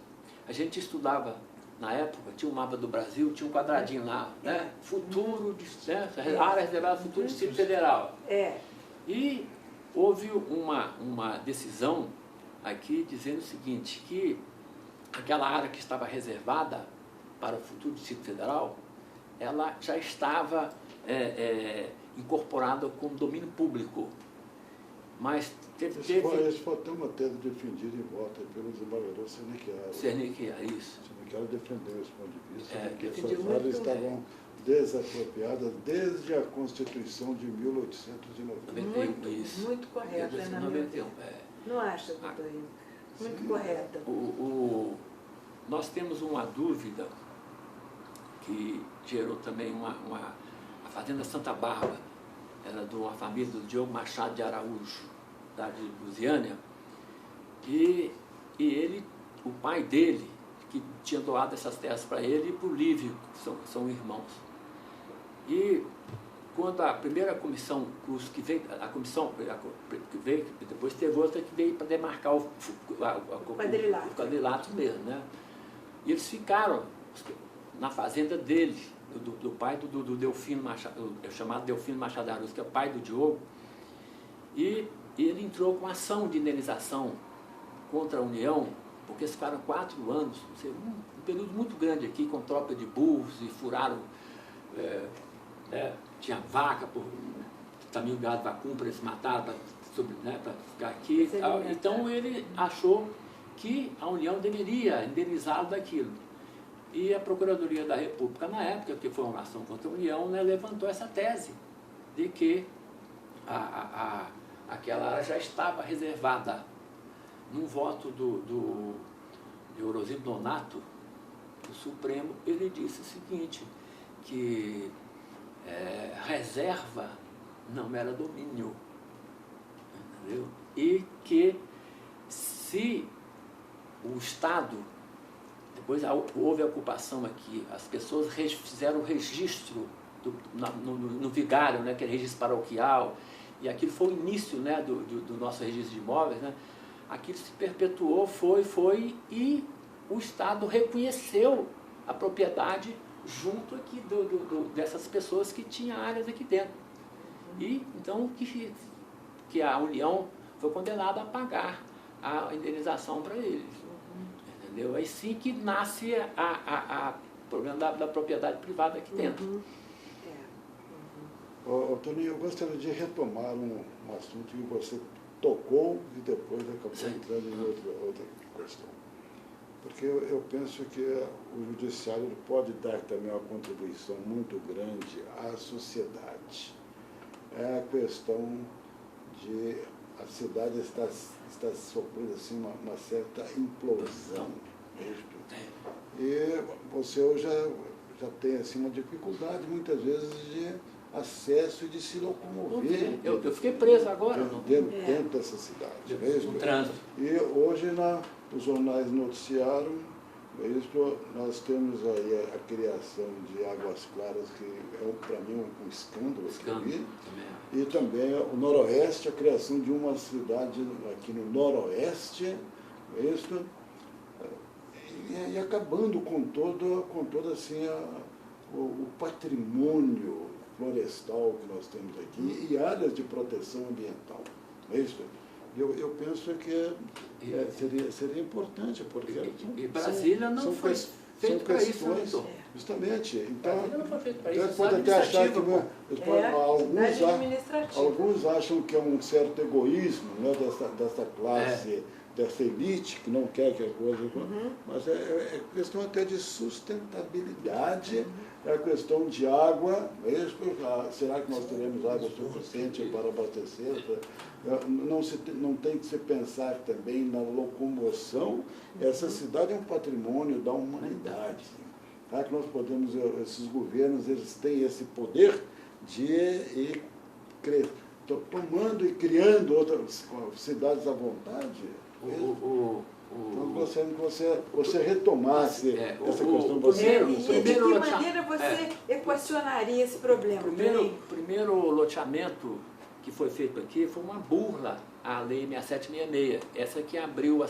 a gente estudava, na época, tinha um mapa do Brasil, tinha um quadradinho lá, né? Futuro, área reservada ao futuro Distrito Federal. E houve uma decisão aqui dizendo o seguinte, que aquela área que estava reservada para o futuro Distrito Federal, ela já estava incorporada como domínio público. Mas Esse foi até uma tese defendida em volta pelo desembargador Sernichiara. Sernichiara, isso. Sernichiara defendeu esse ponto de vista, que defendia essas muito áreas estavam desapropriadas desde a Constituição de 1890. Muito correta, na minha opinião. Não acha, doutor Hildo? Muito correta. Nós temos uma dúvida que gerou também a Fazenda Santa Bárbara, era de uma família do Diogo Machado de Araújo, da de Lusiânia, e ele, o pai dele, que tinha doado essas terras para ele e para o Lívio, que são irmãos. E quando a primeira comissão Cruz, que veio, a comissão que veio, depois teve outra que veio para demarcar o quadrilátero mesmo, né? E eles ficaram na fazenda dele, do pai do Delfino Machado, chamado Delfino Machado Araújo, que é o pai do Diogo, e ele entrou com ação de indenização contra a União, porque eles ficaram 4 anos, um período muito grande aqui, com tropa de burros, e furaram, tinha vaca, também o gado vacum para eles matarem, para ficar aqui. Então ele achou que a União deveria indenizá-lo daquilo. E a Procuradoria da República, na época, que foi uma ação contra a União, né, levantou essa tese de que aquela área já estava reservada. Num voto de Orosílio Donato, do Supremo, ele disse o seguinte, que reserva não era domínio, entendeu? E que se o Estado, depois houve a ocupação aqui, as pessoas fizeram o registro no vigário, né, que é registro paroquial, e aquilo foi o início, né, do nosso registro de imóveis, né? Aquilo se perpetuou, e o Estado reconheceu a propriedade junto aqui dessas pessoas que tinham áreas aqui dentro. E então que a União foi condenada a pagar a indenização para eles. Entendeu? Aí sim que nasce o problema da propriedade privada aqui dentro. Toninho, eu gostaria de retomar um assunto que você tocou e depois acabou entrando em outra questão. Porque eu penso que o judiciário pode dar também uma contribuição muito grande à sociedade. É a questão de a cidade está sofrendo assim, uma certa implosão. E você hoje já tem assim, uma dificuldade, muitas vezes, de acesso e de se locomover. Eu fiquei preso agora. Dentro dessa cidade. No trânsito. E hoje os jornais noticiaram, nós temos aí a criação de Águas Claras, que é para mim um escândalo. E também o Noroeste, a criação de uma cidade aqui no Noroeste, e acabando com todo assim, o patrimônio florestal que nós temos aqui e áreas de proteção ambiental. Eu penso que seria importante, porque e Brasília não foi feito para isso, né, doutor? Justamente. Então, Brasília não foi feito para isso. Pode até achar que alguns acham que é um certo egoísmo, né, dessa classe, dessa elite que não quer que a coisa... Mas é questão até de sustentabilidade, é a questão de água, será que nós teremos água suficiente para abastecer? Não tem que se pensar também na locomoção. Essa cidade é um patrimônio da humanidade. Será que nós podemos, esses governos, eles têm esse poder de ir tomando e criando outras cidades à vontade? Então, gostaria que você retomasse essa questão. De que maneira você equacionaria esse problema? Primeiro loteamento que foi feito aqui foi uma burla à Lei 6766. Essa que abriu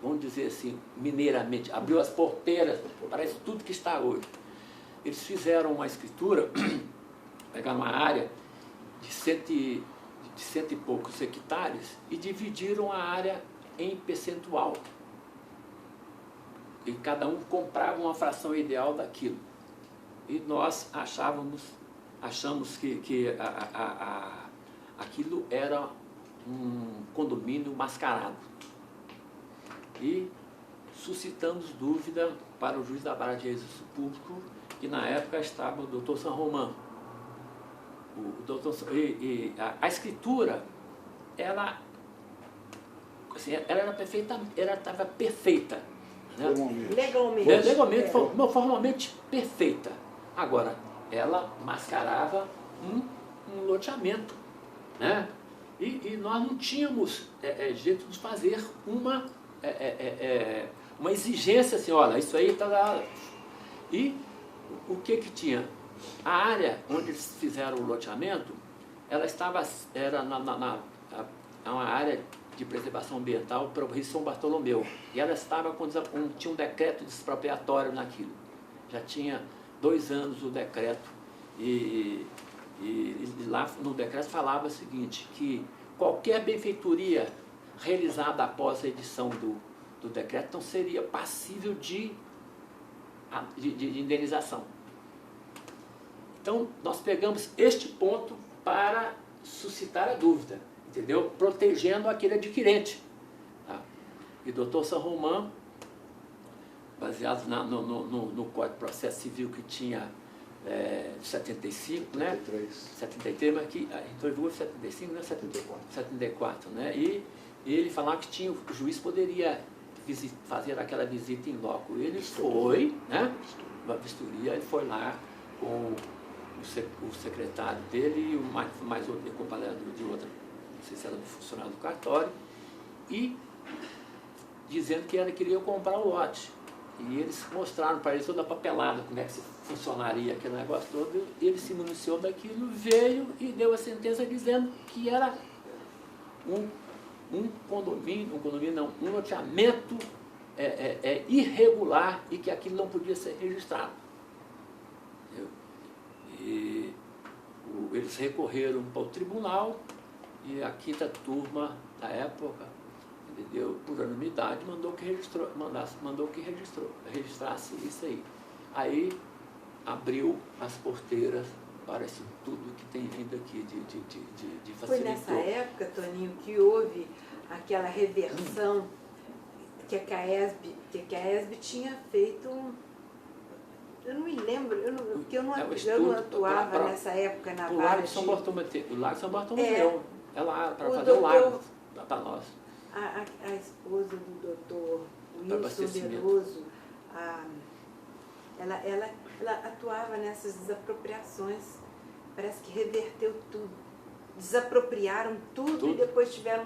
vamos dizer assim, mineiramente, abriu as porteiras para isso tudo que está hoje. Eles fizeram uma escritura, pegaram uma área de cento e poucos hectares e dividiram a área em percentual. E cada um comprava uma fração ideal daquilo. E nós achamos que aquilo era um condomínio mascarado. E suscitamos dúvida para o juiz da Vara de Registro Público, que na época estava o doutor San Román. A escritura, ela era perfeita, ela estava perfeita. Né? Legalmente, formalmente perfeita. Agora, ela mascarava um loteamento. Né? E nós não tínhamos jeito de fazer uma exigência assim, olha, isso aí está lá. E o que tinha? A área onde eles fizeram o loteamento, ela era uma área de preservação ambiental para o Rio São Bartolomeu. E ela estava tinha um decreto expropriatório naquilo. Já tinha 2 anos o decreto. E lá no decreto falava o seguinte, que qualquer benfeitoria realizada após a edição do decreto não seria passível de indenização. Então, nós pegamos este ponto para suscitar a dúvida, entendeu? Protegendo aquele adquirente. Tá? E o doutor San Román, baseado no Código de Processo Civil que tinha 75, né? 73, mas que então ele 75, né? 74, né? E ele falava que o juiz poderia fazer aquela visita em loco. Ele foi, né? Uma vistoria, ele foi lá com o secretário dele e mais outro companheiro de outra, não sei se era do funcionário do cartório, e dizendo que queria comprar o lote. E eles mostraram para ele toda a papelada, como é que funcionaria aquele negócio todo. Ele se municiou daquilo, veio e deu a sentença dizendo que era um loteamento irregular e que aquilo não podia ser registrado. E eles recorreram para o tribunal e a 5ª turma da época, entendeu, por unanimidade, mandou que registrasse isso aí. Aí abriu as porteiras para isso tudo que tem vindo aqui de facilitou. Foi nessa época, Toninho, que houve aquela reversão que a CAESB tinha feito eu não me lembro, porque eu não atuava nessa época na Vara. O Lago de São Bartolomeu, é lá para fazer o lago para nós. A esposa do doutor Wilson Veloso, ela atuava nessas desapropriações, parece que reverteu tudo. Desapropriaram tudo e depois tiveram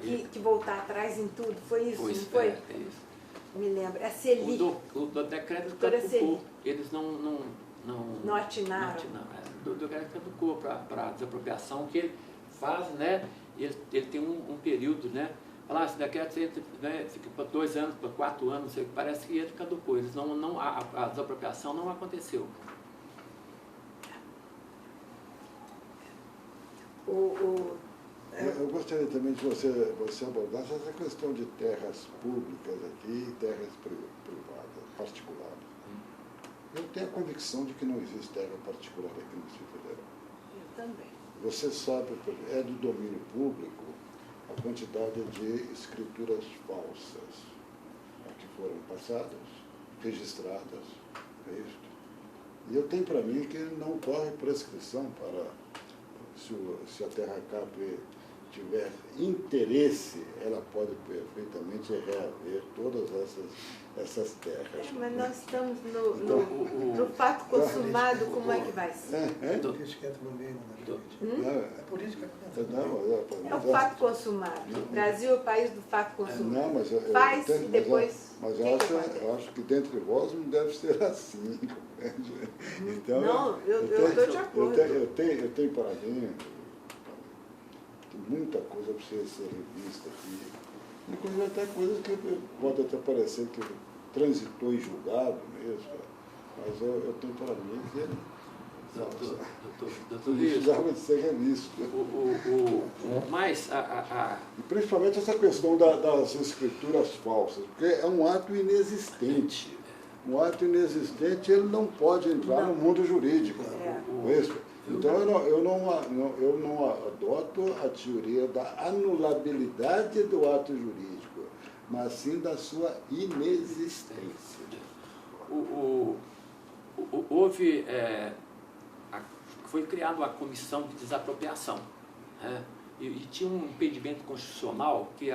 que voltar atrás em tudo. Foi isso, não foi? É isso. Me lembro. A Celi. O decreto caducou. Eles não atinaram. O decreto caducou para a desapropriação, que ele faz, né? Ele tem um período, né? Falar, esse decreto fica para 2 anos, para 4 anos, não sei, parece que ele caducou. Eles a desapropriação não aconteceu. Eu gostaria também de você abordasse essa questão de terras públicas aqui e terras privadas, particulares. Eu tenho a convicção de que não existe terra particular aqui no Distrito Federal. Eu também. Você sabe, é do domínio público a quantidade de escrituras falsas que foram passadas, registradas, e eu tenho para mim que não corre prescrição para, se a Terra Cap tiver interesse, ela pode perfeitamente reaver todas essas terras. Mas nós estamos no fato consumado, como é que vai ser? Política entra no meio, a política entra no meio. É o fato consumado. O Brasil é o país do fato consumado. Não, mas faz e depois... Mas eu acho que dentre vós não deve ser assim. Então, não, eu estou de acordo. Eu tenho para mim, muita coisa para ser revista aqui. Inclusive até coisas que pode até parecer que transitou em julgado mesmo, mas eu tenho para mim que precisava de ser revisto. Mas E principalmente essa questão das escrituras falsas, porque é um ato inexistente. Um ato inexistente, ele não pode entrar no mundo jurídico. Então, eu não adoto a teoria da anulabilidade do ato jurídico, mas sim da sua inexistência. Foi criada uma comissão de desapropriação, né? E tinha um impedimento constitucional que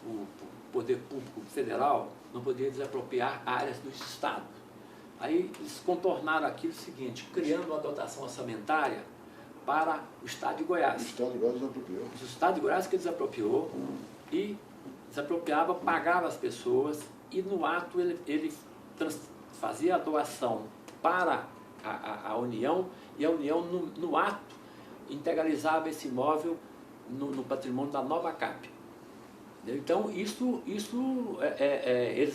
o poder público federal não podia desapropriar áreas dos estados. Aí eles contornaram aquilo seguinte, criando uma dotação orçamentária para o estado de Goiás. O estado de Goiás desapropriou. O estado de Goiás que desapropriou e desapropriava, pagava as pessoas e no ato ele fazia a doação para a União e a União no ato integralizava esse imóvel no patrimônio da Nova Cap. Então, eles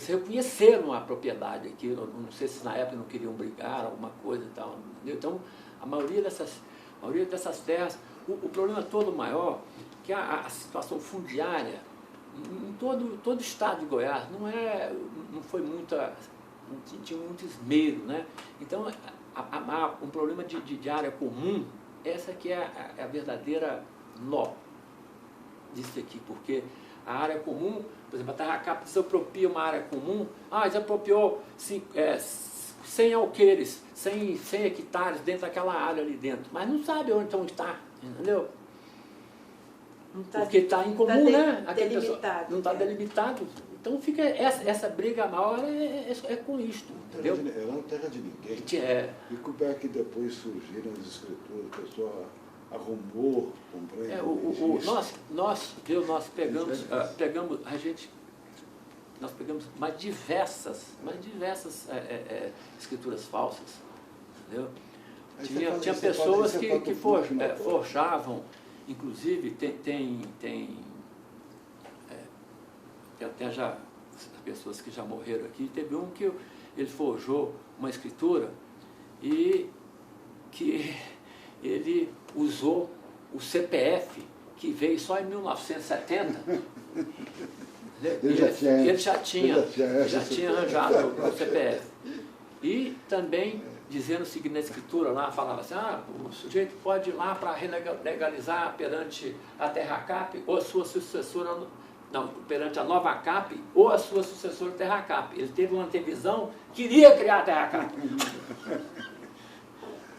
reconheceram a propriedade aqui, não sei se na época não queriam brigar, alguma coisa e tal. Entendeu? Então, a maioria dessas terras, o problema todo maior, que a situação fundiária, em todo o estado de Goiás, não foi muita, não tinha muito esmero, né? Então, um problema de área comum, essa que é a verdadeira nó disso aqui, porque a área comum, por exemplo, a Terra Cap desapropria uma área comum, desapropriou 100 alqueires, 100 hectares dentro daquela área ali dentro, mas não sabe onde está, entendeu? Porque está em comum, né? Delimitado. Não está delimitado. Então fica essa briga maior é com isto, entendeu? Ela não é terra de ninguém. E como é que depois surgiram as escrituras, a pessoa arrumou, comprou. Nós pegamos mais diversas escrituras falsas, entendeu? Tinha pessoas que forjavam, inclusive tem até já as pessoas que já morreram aqui, teve um que ele forjou uma escritura e que ele usou o CPF, que veio só em 1970. Ele já tinha arranjado o CPF. E também dizendo o seguinte na escritura lá, falava assim, o sujeito pode ir lá para legalizar perante a Terra Cap ou a sua sucessora, perante a Nova Cap ou a sua sucessora Terra Cap. Ele teve uma antevisão, queria criar a Terra Cap.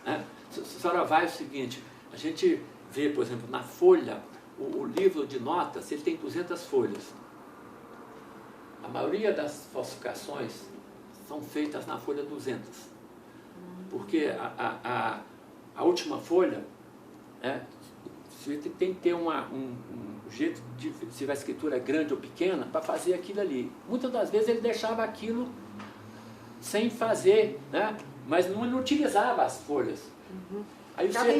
A senhora vai o seguinte, a gente vê, por exemplo, na folha, o livro de notas, ele tem 200 folhas. A maioria das falsificações são feitas na folha 200. Porque a última folha, você tem que ter um jeito de, se a escritura é grande ou pequena, para fazer aquilo ali. Muitas das vezes ele deixava aquilo sem fazer, né? Mas não utilizava as folhas. Aí ficava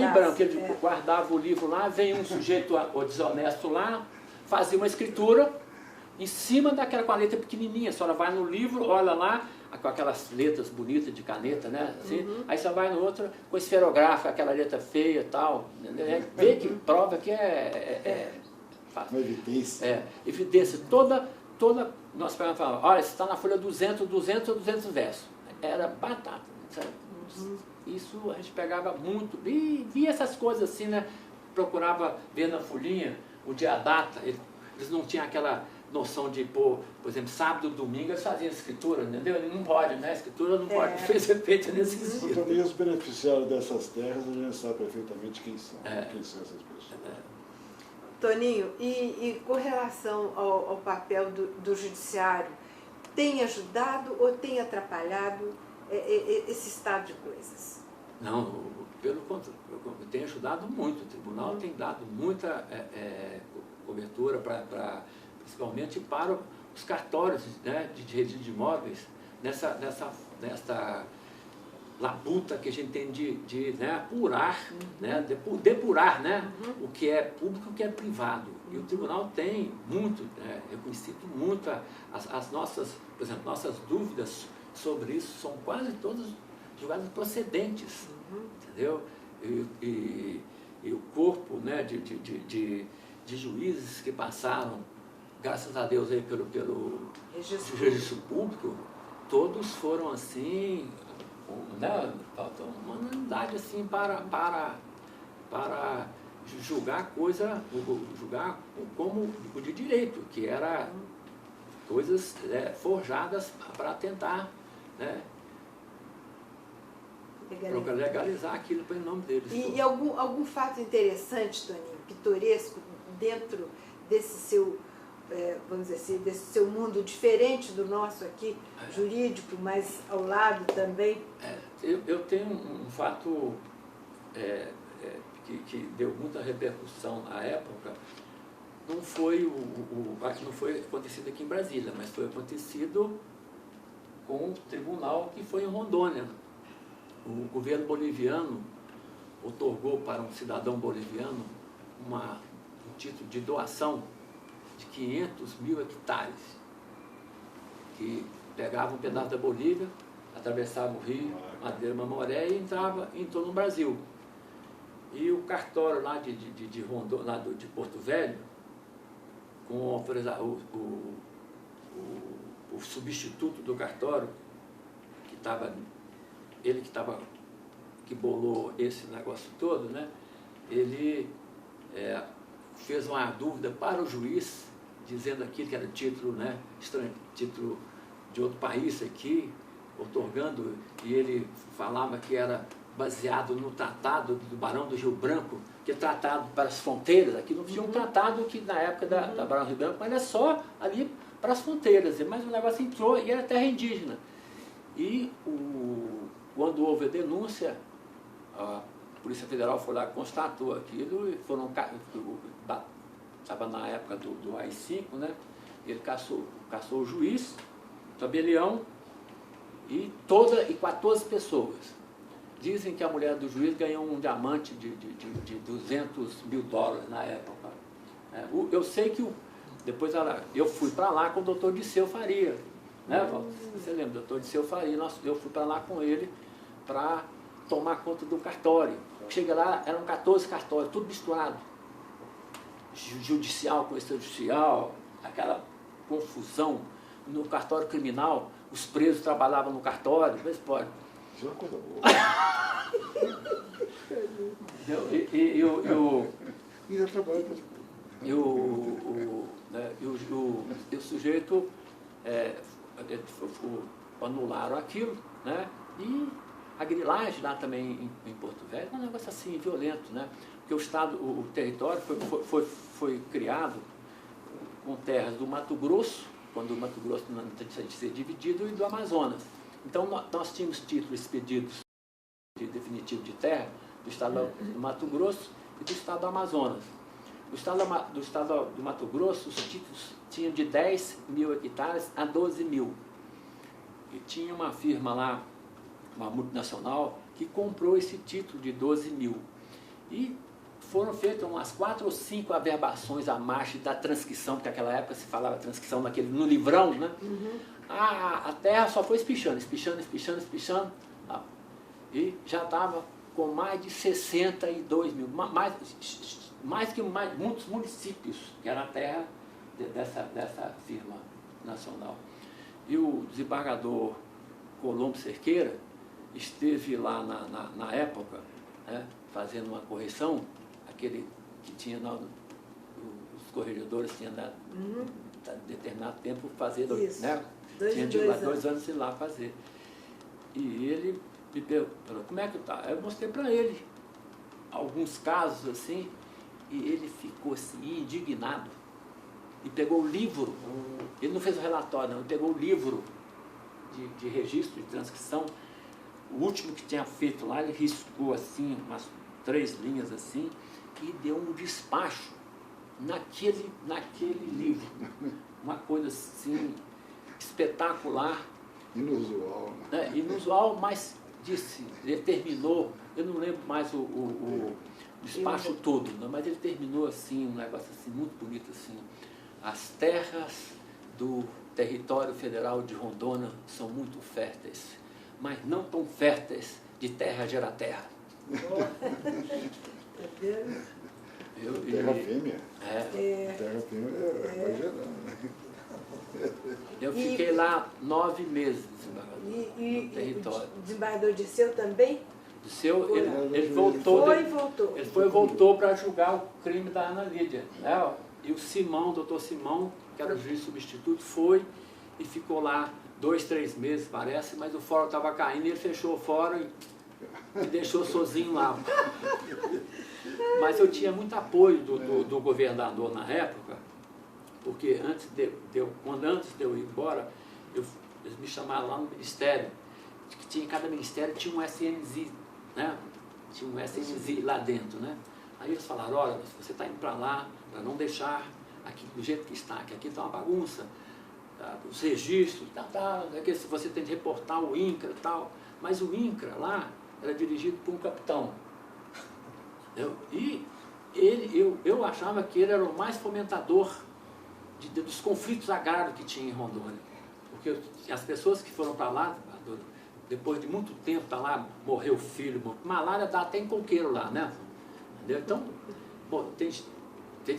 em branco, ele guardava o livro lá, vem um sujeito desonesto lá, fazia uma escritura em cima daquela com a letra pequenininha. A senhora vai no livro, olha lá, com aquelas letras bonitas de caneta, né? Assim, aí você vai no outro com esferográfico, aquela letra feia e tal. Vê que prova que uma evidência. Evidência. Toda nós pegamos e falamos, olha, você está na folha 200 ou 200 versos. Era batata, sabe? Isso a gente pegava muito, e via essas coisas assim, né? Procurava ver na folhinha o dia, a data, eles não tinham aquela noção de pôr, por exemplo, sábado, domingo, eles faziam escritura, entendeu? Ele não pode, né? A escritura não pode ser feita nesse sentido. Também os beneficiários dessas terras, a gente sabe perfeitamente quem são essas pessoas. Toninho, e com relação ao papel do judiciário, tem ajudado ou tem atrapalhado esse estado de coisas? Não, pelo contrário, tem ajudado muito. O tribunal tem dado muita cobertura, principalmente para os cartórios, né, de registro de imóveis, labuta que a gente tem de né, apurar, né, depurar, né, o que é público e o que é privado. E o tribunal tem muito, reconhecido muito as nossas, por exemplo, nossas dúvidas sobre isso são quase todas julgadas procedentes, entendeu? E o corpo, né, de juízes que passaram, graças a Deus, aí, pelo registro público, todos foram assim, né, uma unanimidade assim para julgar julgar como o de direito, que era coisas forjadas para tentar, né, legalizar aquilo pelo nome deles. E algum fato interessante, Toninho, pitoresco, dentro desse seu, vamos dizer assim, desse seu mundo diferente do nosso aqui, jurídico, mas ao lado também? Eu tenho um fato que deu muita repercussão na época. Não foi não foi acontecido aqui em Brasília, mas foi acontecido com o tribunal que foi em Rondônia. O governo boliviano otorgou para um cidadão boliviano um título de doação de 500 mil hectares, que pegava um pedaço da Bolívia, atravessava o rio Madeira Mamoré e entrou no Brasil. E o cartório lá de Rondônia, lá de Porto Velho, com o substituto do cartório, que bolou esse negócio todo, né? Ele fez uma dúvida para o juiz, dizendo aquilo que era título, né, título de outro país aqui, otorgando, e ele falava que era baseado no tratado do Barão do Rio Branco, que é tratado para as fronteiras. Aqui não tinha um tratado que na época da Barão do Rio Branco, mas era só ali para as fronteiras, mas o negócio entrou e era terra indígena. E quando houve a denúncia, a Polícia Federal foi lá, constatou aquilo, e estava na época do AI-5, né? Ele caçou o juiz, tabelião, e 14 pessoas. Dizem que a mulher do juiz ganhou um diamante de 200 mil dólares na época. Eu sei que depois eu fui para lá com o doutor Disseu Faria. Né, Walter? Você lembra, doutor Disseu Faria? Eu fui para lá com ele para tomar conta do cartório. Chega lá, eram 14 cartórios, tudo misturado. Judicial com extrajudicial, aquela confusão. No cartório criminal, os presos trabalhavam no cartório, vê se pode. Isso é uma coisa boa. O sujeito anularam aquilo, né? E a grilagem lá também em Porto Velho é um negócio assim violento, né? Porque o território foi criado com terras do Mato Grosso, quando o Mato Grosso não tinha de ser dividido, e do Amazonas. Então nós tínhamos títulos expedidos de definitivo de terra do estado do Mato Grosso e do estado do Amazonas. Do estado do Mato Grosso, os títulos tinham de 10 mil hectares a 12 mil. E tinha uma firma lá, uma multinacional, que comprou esse título de 12 mil. E foram feitas umas 4 ou 5 averbações à margem da transcrição, porque naquela época se falava transcrição no livrão, né? A terra só foi espichando. E já estava com mais de 62 mil, mais que muitos municípios, que era a terra dessa firma nacional. E o desembargador Colombo Cerqueira esteve lá na época, né, fazendo uma correção, aquele que tinha os corregedores tinham dado determinado tempo fazer, né? Tinha de 2 anos ir lá fazer. E ele me perguntou, como é que tá? Eu mostrei para ele alguns casos assim, e ele ficou assim, indignado. E pegou o livro, ele não fez o relatório, não, ele pegou o livro de registro, de transcrição, o último que tinha feito lá, ele riscou assim, umas 3 linhas assim, e deu um despacho naquele livro. Uma coisa assim, espetacular. Inusual. Né? Inusual, mas disse, ele terminou, eu não lembro mais o despacho todo, não, mas ele terminou assim, um negócio assim, muito bonito assim. As terras do território federal de Rondônia são muito férteis, mas não tão férteis de terra gera terra. Terra fêmea. Terra fêmea vai gerando. Eu fiquei lá 9 meses, desembargador, no território. O desembargador Dirceu também? Dirceu, ele voltou. Ele foi e voltou para julgar o crime da Ana Lídia. Né? E o Simão, o doutor Simão, que era o juiz substituto, foi e ficou lá 2, 3 meses, parece, mas o fórum estava caindo e ele fechou o fórum e me deixou sozinho lá. Mas eu tinha muito apoio do governador na época, porque antes de eu ir embora, eles me chamaram lá no ministério, que cada ministério tinha um SNZ, né? Tinha um SNZ lá dentro, né? Aí eles falaram, olha, você está indo para lá, para não deixar aqui do jeito que está, que aqui está uma bagunça, tá? Os registros, se você tem que reportar o INCRA e tal, mas o INCRA lá era dirigido por um capitão. E eu achava que ele era o mais fomentador dos conflitos agrários que tinha em Rondônia. Porque as pessoas que foram para lá, depois de muito tempo tá lá, morreu o filho, malária dá até em coqueiro lá, né? Entendeu? Então, tem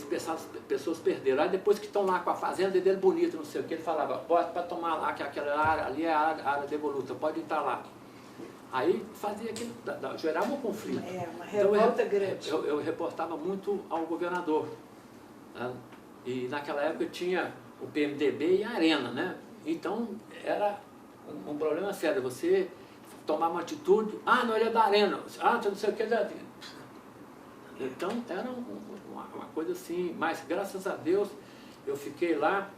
pessoas perderam. Aí depois que estão lá com a fazenda dele bonita, não sei o que, ele falava, pode para tomar lá, que aquela área ali é a área devoluta, pode entrar lá. Aí fazia aquilo, gerava um conflito. Uma revolta grande. Eu reportava muito ao governador. Né? E naquela época tinha o PMDB e a Arena, né? Então era um problema sério. Você tomar uma atitude, não, ele é da Arena, não sei o que é da Arena. Então era uma coisa assim, mas graças a Deus eu fiquei lá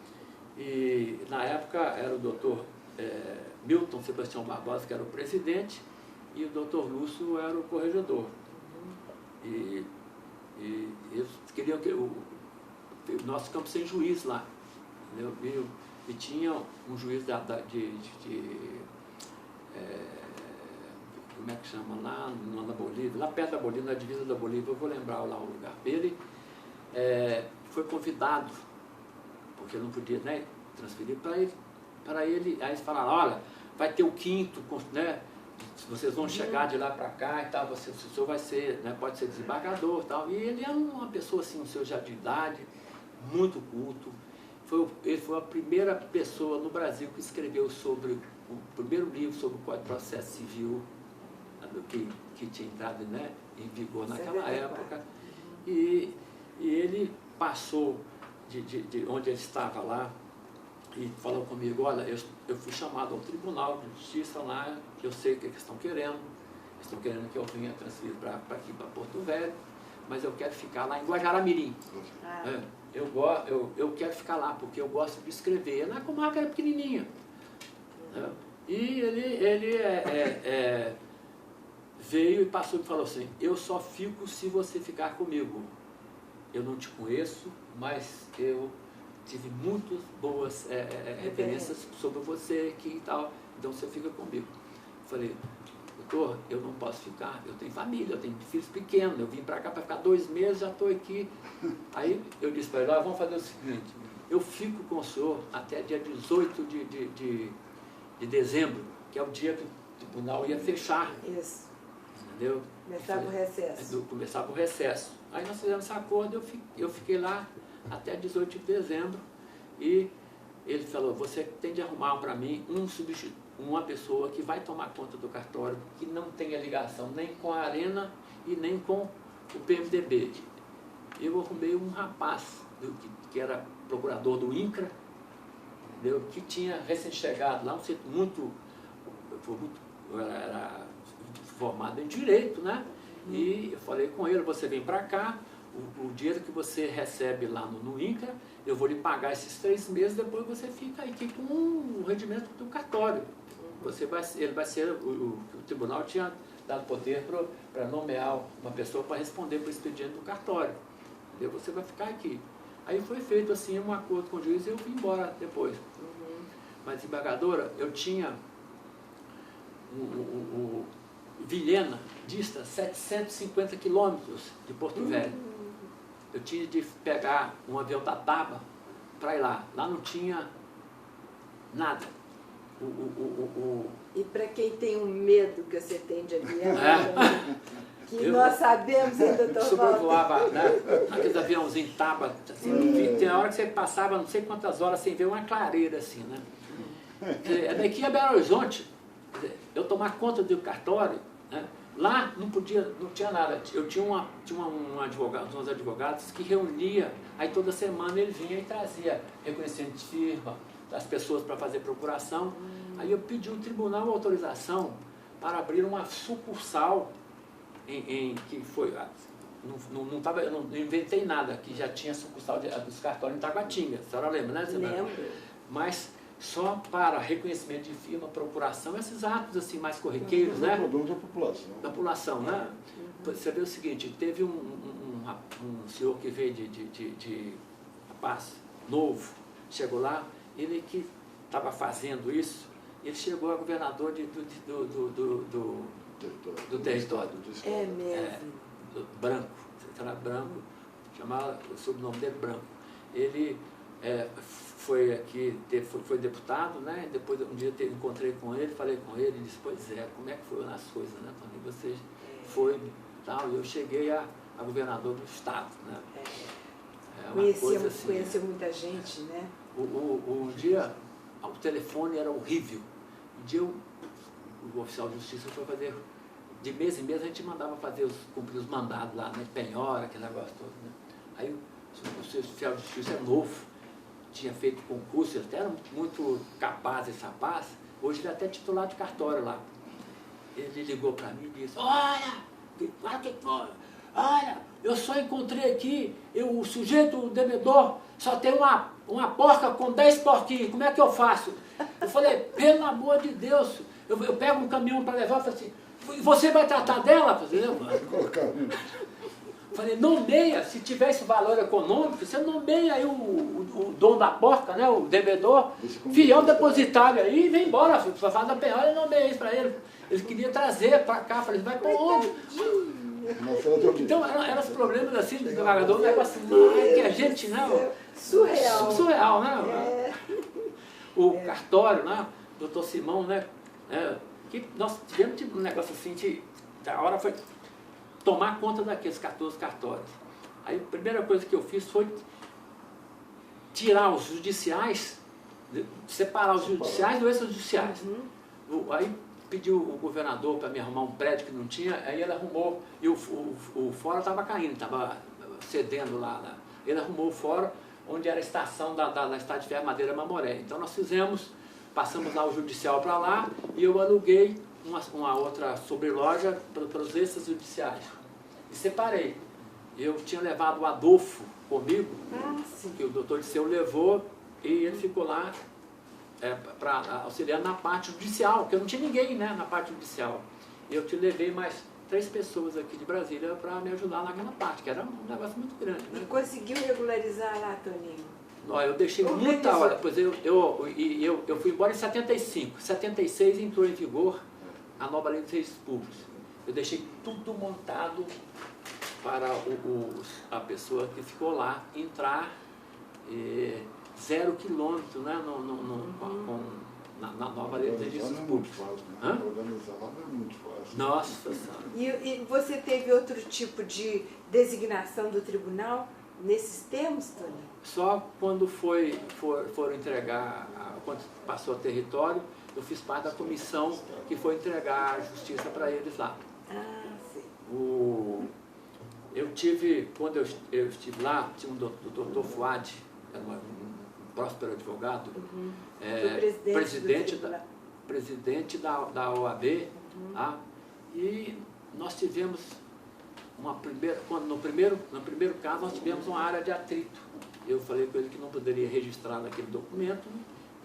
e na época era o doutor Milton Sebastião Barbosa, que era o presidente, e o doutor Lúcio era o corregedor. E eles queriam que o nosso campo sem juiz lá. Entendeu? E tinha um juiz como é que chama lá, na Bolívia, lá perto da Bolívia, na divisa da Bolívia, eu vou lembrar lá o lugar. Ele foi convidado, porque eu não podia, né, transferir para ele, aí eles falaram, olha, vai ter o 5º, né, vocês vão chegar de lá para cá e tal, o senhor vai ser, né, pode ser desembargador e tal. E ele é uma pessoa assim, um senhor já de idade, muito culto. Ele foi a primeira pessoa no Brasil que escreveu sobre o primeiro livro sobre o Código de Processo Civil, que tinha entrado, né, em vigor naquela época. E ele passou de onde ele estava lá e falou comigo, olha, eu fui chamado ao Tribunal de Justiça lá, eu sei o que eles estão querendo. Eles estão querendo que eu venha transferir para aqui, para Porto Velho, mas eu quero ficar lá em Guajará-Mirim. Eu quero ficar lá, porque eu gosto de escrever. A comarca era pequenininha. E ele veio e passou e falou assim, eu só fico se você ficar comigo. Eu não te conheço, mas eu tive muitas boas referências sobre você aqui e tal, então você fica comigo. Eu falei, doutor, eu não posso ficar, eu tenho família, eu tenho filhos pequenos, eu vim para cá para ficar 2 meses, já estou aqui. Aí eu disse para ele, vamos fazer o seguinte, eu fico com o senhor até dia 18 de dezembro, que é o dia que o tribunal ia fechar. Isso. Entendeu? Começava o recesso. Começava o recesso. Aí nós fizemos esse acordo, eu fiquei lá até 18 de dezembro e ele falou, você tem de arrumar para mim uma pessoa que vai tomar conta do cartório, que não tenha ligação nem com a Arena e nem com o PMDB. Eu arrumei um rapaz que era procurador do INCRA, entendeu? Que tinha recém-chegado lá, um centro era formado em Direito, né? E eu falei com ele, você vem para cá, o dinheiro que você recebe lá no INCRA, eu vou lhe pagar esses 3 meses, depois você fica aqui com o rendimento do cartório. O tribunal tinha dado poder para nomear uma pessoa para responder para o expediente do cartório. Entendeu? Você vai ficar aqui. Aí foi feito assim um acordo com o juiz e eu vim embora depois. Mas, desembargadora, eu tinha Vilhena dista 750 quilômetros de Porto Velho. Eu tinha de pegar um avião da TABA para ir lá. Lá não tinha nada. E para quem tem um medo que você tem de avião, que eu, nós sabemos ainda, doutor sobrevoava, né, aqueles aviãozinhos TABA, assim, tem a hora que você passava não sei quantas horas sem ver uma clareira assim, né? Daqui a Belo Horizonte, eu tomar conta do cartório, né, lá não tinha nada. Eu tinha um advogado, uns advogados que reunia, aí toda semana ele vinha e trazia reconhecimento de firma das pessoas para fazer procuração. Aí eu pedi ao tribunal autorização para abrir uma sucursal que foi... eu não inventei nada, que já tinha sucursal dos cartórios em Taguatinga. A senhora lembra, né? Lembro. Mas só para reconhecimento de firma, procuração, esses atos assim mais corriqueiros, né? Problema da população. Da população, né? Você vê o seguinte, teve um senhor que veio de rapaz novo, chegou lá, ele que estava fazendo isso, ele chegou a governador do território. É mesmo. Branco, era Branco, chamava o sobrenome dele Branco. Ele foi aqui, foi deputado, né? Depois um dia encontrei com ele, falei com ele, ele disse, pois é, como é que foram as coisas, né, Tony? Você foi tal, e eu cheguei a governador do estado, né? Conheceu muita gente, né? Um dia o telefone era horrível. Um dia o oficial de justiça foi fazer, de mês em mês a gente mandava cumprir os mandados lá, né? Penhora, aquele negócio todo, né? Aí o oficial de justiça é novo, tinha feito concurso, ele até era muito capaz esse rapaz, hoje ele é até titular de cartório lá. Ele ligou para mim e disse, olha, eu só encontrei aqui, o sujeito, o devedor, só tem uma porca com 10 porquinhos, como é que eu faço? Eu falei, pelo amor de Deus, eu pego um caminhão para levar, eu falei assim, você vai tratar dela? Falei, nomeia, se tiver esse valor econômico, você nomeia aí o dono da porca, né, o devedor, fiel depositário aí, e vem embora, faz a penhora e nomeia isso para ele. Ele queria trazer para cá, falei, vai para onde? Então, eram os problemas assim, do desembargador, um negócio que a gente, né? Surreal. Surreal, né? O cartório, né? Doutor Simão, né? Que nós tivemos um negócio assim, a hora foi tomar conta daqueles 14 cartórios. Aí a primeira coisa que eu fiz foi tirar os judiciais, separar os judiciais dos extrajudiciais. Aí pediu o governador para me arrumar um prédio que não tinha, aí ele arrumou, e o fórum estava caindo, estava cedendo lá. Ele arrumou o fórum, onde era a estação da Estrada de Ferro Madeira Mamoré. Então nós passamos lá o judicial para lá, e eu aluguei uma outra sobreloja para os extrajudiciais. E separei. Eu tinha levado o Adolfo comigo, que o doutor Disseu levou, e ele ficou lá para auxiliar na parte judicial, porque eu não tinha ninguém, né, na parte judicial. E eu te levei mais 3 pessoas aqui de Brasília para me ajudar naquela parte, que era um negócio muito grande, né? E conseguiu regularizar lá, Toninho? Não, eu deixei muita hora, pois eu fui embora em 75, 76 entrou em vigor a nova lei dos registros públicos. Eu deixei tudo montado para a pessoa que ficou lá entrar 0 quilômetro, né, na nova lei dos registros públicos. Organizar é muito fácil. Nossa Senhora. E você teve outro tipo de designação do tribunal nesses termos, Toninho? Só quando foram entregar, quando passou o território, eu fiz parte da comissão que foi entregar a justiça para eles lá. Sim. Quando eu estive lá, tinha um doutor Fuad, era um próspero advogado, presidente da OAB, e nós tivemos no primeiro caso nós tivemos uma área de atrito. Eu falei com ele que não poderia registrar naquele documento,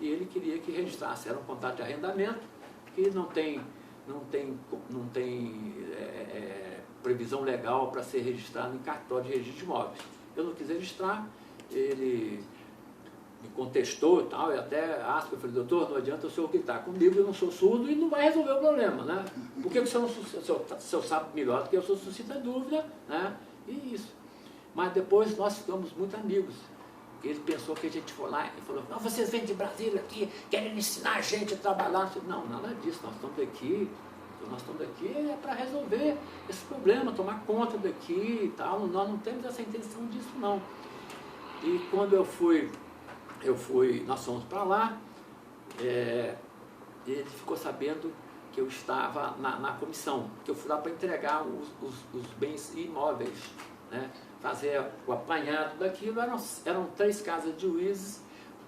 e ele queria que registrasse. Era um contrato de arrendamento que não tem previsão legal para ser registrado em cartório de registro de imóveis. Eu não quis registrar, ele me contestou e tal, e até aspas, eu falei, doutor, não adianta o senhor gritar comigo, eu não sou surdo e não vai resolver o problema, né? Por que o senhor, o senhor sabe melhor do que eu, sou suscita dúvida, né? E isso. Mas depois nós ficamos muito amigos. Ele pensou que a gente foi lá e falou, não, vocês vêm de Brasília aqui, querem ensinar a gente a trabalhar. Não, nada disso, nós estamos aqui é para resolver esse problema, tomar conta daqui e tal, nós não temos essa intenção disso não. E quando nós fomos para lá, ele ficou sabendo que eu estava na comissão, que eu fui lá para entregar os bens imóveis, né? Fazer o apanhado daquilo, eram 3 casas de juízes,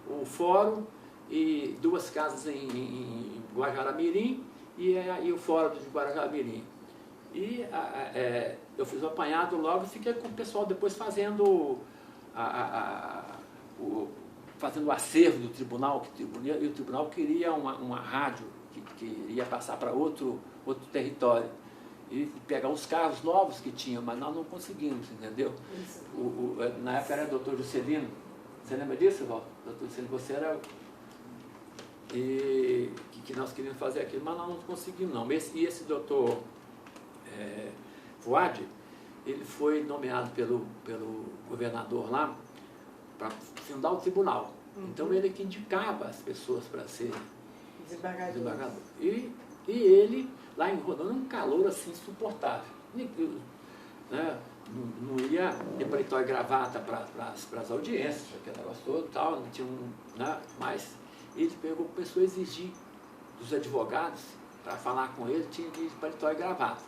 o fórum e 2 casas em Guajará-Mirim e o fórum de Guajará-Mirim. E eu fiz o apanhado logo e fiquei com o pessoal depois fazendo o acervo do tribunal, e o tribunal queria uma rádio que ia passar para outro território. E pegar os carros novos que tinham, mas nós não conseguimos, entendeu? Na época era o doutor Juscelino. Você lembra disso, Val? Doutor Juscelino, você era... E que nós queríamos fazer aquilo, mas nós não conseguimos, não. E esse doutor Fuad, ele foi nomeado pelo governador lá para fundar o tribunal. Então ele que indicava as pessoas para ser desembargador. E ele, lá em Rondônia, um calor assim insuportável. Né? Não ia de paletó e gravata para as audiências, aquele negócio todo e tal, não tinha né? Mas ele começou a exigir dos advogados, para falar com ele, tinha de paletó e gravata.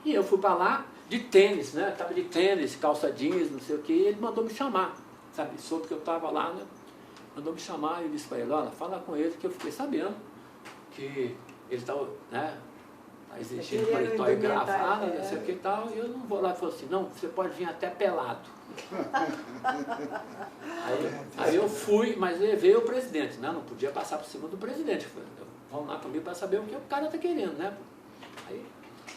E eu fui para lá de tênis, né? Estava de tênis, calça jeans, não sei o que, e ele mandou me chamar, sabe? Soube que eu estava lá, né? Mandou me chamar e eu disse para ele, olha, fala com ele, que eu fiquei sabendo que ele estava, né? Exigindo paletó e gravata, não sei o que e tal, e eu não vou lá. Ele falou assim, não, você pode vir até pelado. aí eu fui, mas levei o presidente, né? Não podia passar por cima do presidente. Falei, vamos lá comigo para saber o que o cara está querendo, né? Aí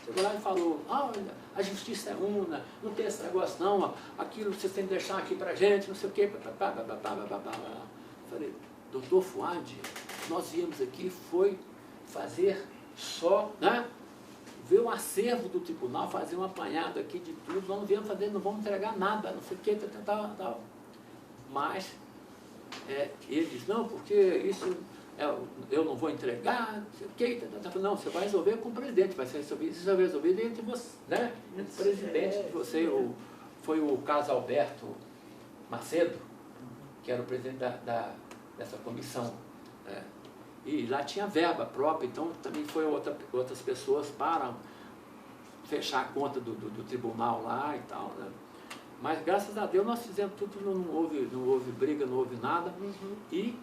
chegou lá e falou, olha, a justiça é una, não tem esse negócio não, ó, aquilo vocês têm que deixar aqui pra gente, não sei o que. Falei, doutor Fuad, nós viemos aqui, foi fazer só, né? Ver o acervo do tribunal, fazer um apanhado aqui de tudo, nós não viemos fazer, não vamos entregar nada, não sei o que, tal. Mas ele disse, não, porque isso eu não vou entregar, não sei o que, não, você vai resolver com o presidente, vai ser resolvido entre você, né? Entre o presidente de você, foi o Carlos Alberto Macedo, que era o presidente dessa comissão, né? E lá tinha verba própria, então também foi outras pessoas para fechar a conta do tribunal lá e tal, né? Mas graças a Deus nós fizemos tudo, não houve briga, não houve nada. E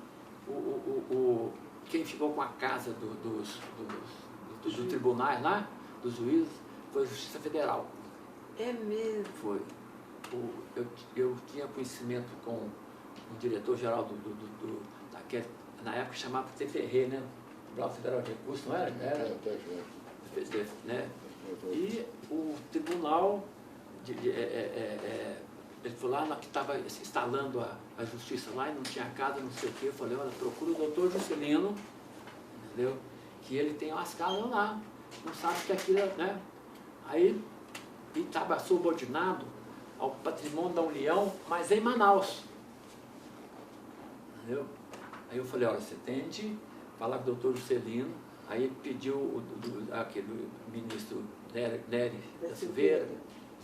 quem ficou com a casa dos tribunais lá, dos juízes, foi a Justiça Federal. É mesmo? Foi. Eu tinha conhecimento com o diretor-geral daquele, na época chamava TFR, né? Tribunal Federal de Recursos, não era? Era né? E o tribunal, ele falou lá que estava instalando a justiça lá e não tinha casa, não sei o quê. Eu falei, olha, procura o doutor Juscelino, entendeu? Que ele tem umas casas lá, não sabe que aquilo, né? Aí, ele estava subordinado ao Patrimônio da União, mas em Manaus, entendeu? Aí eu falei, olha, você tem de falar com o doutor Juscelino. Aí ele pediu aquele ministro Nery da Silveira,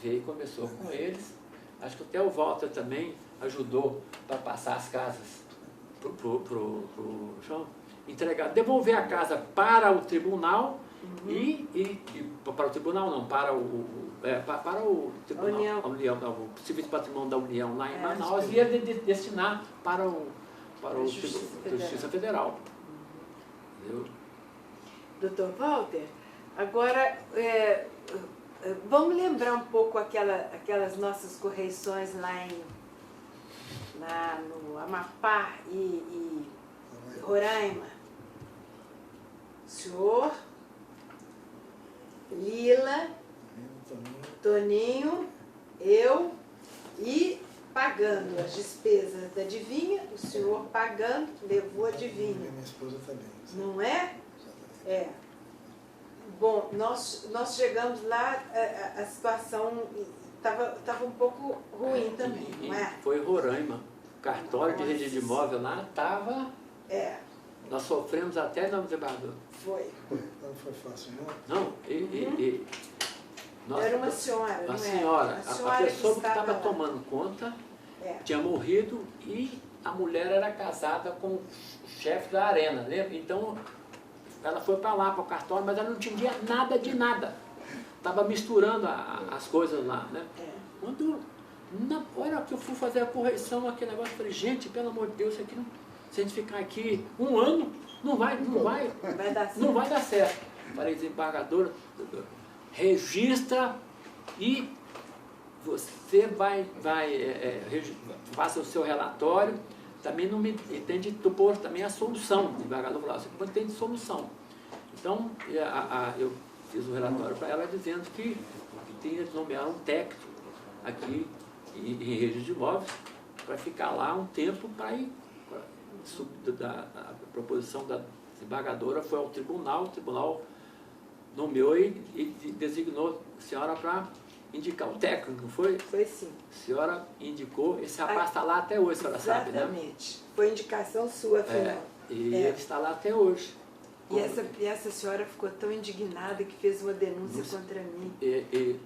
veio e conversou com eles. Acho que até o Walter também ajudou para passar as casas pro João, entregar, devolver a casa para o tribunal para o tribunal não, para o tribunal, a União, o Serviço de Patrimônio da União lá em Manaus, e ia destinar para o Justiça Federal. Entendeu? Doutor Walter, agora vamos lembrar um pouco aquelas nossas correições lá no Amapá e Roraima. Senhor, Lila, Toninho, eu e pagando as despesas da Divinha, o senhor pagando, levou a Divinha. Minha esposa também. Não é? É. Bom, nós chegamos lá, a situação estava um pouco ruim também, não é? Foi Roraima. O cartório de registro de imóvel lá estava... É, Nós sofremos até no desembargador. foi. Não foi fácil, não? Não, Era uma senhora, não a é? senhora, A a senhora pessoa que estava estava lá. tomando conta É. tinha morrido e a mulher era casada com o chefe da arena, lembra? Então ela foi para lá, para o cartório, mas ela não entendia nada de nada. Estava misturando as coisas lá, né? É. Quando, na hora que eu fui fazer a correção, aquele negócio, eu falei, gente, pelo amor de Deus, isso aqui não, se a gente ficar aqui um ano, não vai Vai dar certo. não vai dar certo. Falei, desembargadora, registra e você faça o seu relatório. Também não me entende pôr também a solução. O desembargador falou, você não entende solução. Então, eu fiz o relatório para ela dizendo que tinha de nomear um técnico aqui em registro de imóveis para ficar lá um tempo para ir. A proposição da desembargadora foi ao tribunal, o tribunal nomeou e designou a senhora para indicar o técnico, não foi? Foi sim. A senhora indicou, esse rapaz está lá até hoje, a senhora sabe, né? Exatamente. Foi indicação sua, afinal. E ele está lá até hoje. E essa senhora ficou tão indignada que fez uma denúncia contra mim.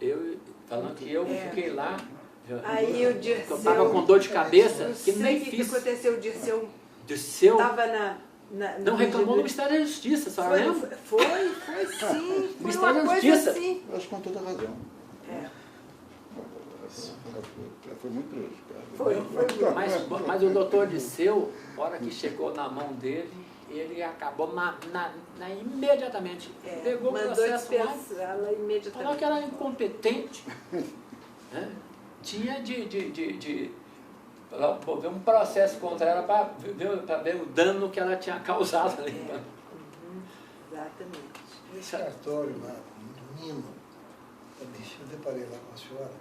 Eu falando que eu fiquei lá, Aí o Dirceu... eu estava com dor de cabeça, Não que sei nem o que fiz. aconteceu, o Dirceu Dirceu estava não reclamou no Ministério da Justiça, a senhora lembra? Foi sim. Foi Ministério uma da coisa Justiça. assim. Eu acho com toda razão. É. Ela foi muito prejudicada. Foi. Mas o doutor Dirceu, na hora que chegou na mão dele, ele acabou imediatamente. Pegou o Mandou processo lá, dispensá-la falou imediatamente. que era incompetente. Né? Tinha de ver um processo contra ela para ver o dano que ela tinha causado ali. Exatamente. Esse cartório lá, no Nino, eu deparei lá com a senhora,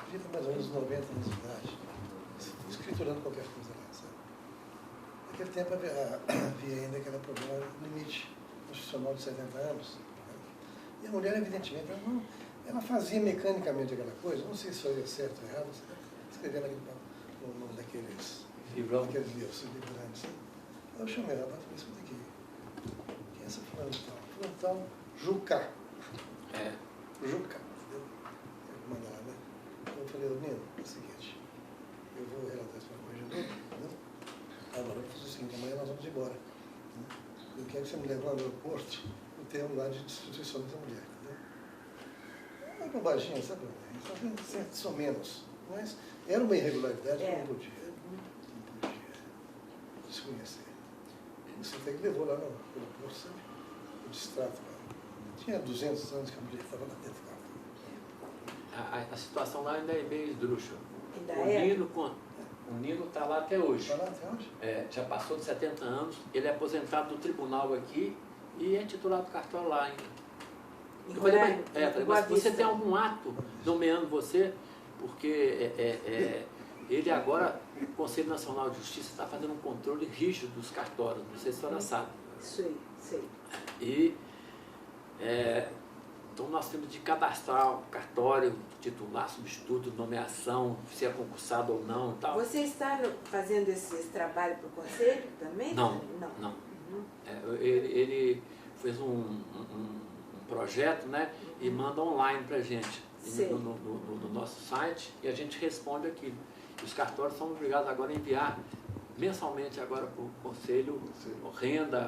devia ter mais ou menos 90 anos de idade, escriturando qualquer coisa lá, sabe? Naquele tempo havia ainda aquele problema limite constitucional de 70 anos. Né? E a mulher, evidentemente, ela fazia mecanicamente aquela coisa, não sei se fazia certo ou errado, escrevendo no nome daqueles livros grandes. Eu chamei ela e falei, escuta aqui, quem é essa fulana de tal? Fulana de tal, Juca. Juca, entendeu? Mandar, né? Eu falei, Nino, é o seguinte, eu vou relatar isso para o corregedor, né? Agora eu fiz o seguinte, amanhã nós vamos embora. Né? Eu quero que você me leve lá no aeroporto, o termo lá de destituição dessa mulher, entendeu? É uma bobaginha, sabe? São menos. Mas era uma irregularidade que eu não podia desconhecer. Você até que levou lá no aeroporto, sabe? O distrato lá. Tinha 200 anos que a mulher estava lá dentro do carro. A situação lá ainda é meio esdrúxula. Ainda O Nino está lá até hoje. Está lá até hoje? Já passou de 70 anos, ele é aposentado do tribunal aqui e é titular do cartório lá ainda. Eu falei, mas você tem algum ato nomeando você? Porque ele agora, o Conselho Nacional de Justiça, está fazendo um controle rígido dos cartórios, não sei se a senhora sabe. Sei. E então nós temos de cadastrar o cartório, titular, substituto, nomeação, se é concursado ou não e tal. Você está fazendo esse trabalho para o Conselho também? Não. Uhum. Ele fez um projeto, né, e manda online para a gente no nosso site e a gente responde aquilo. Os cartórios são obrigados agora a enviar mensalmente agora para o Conselho renda,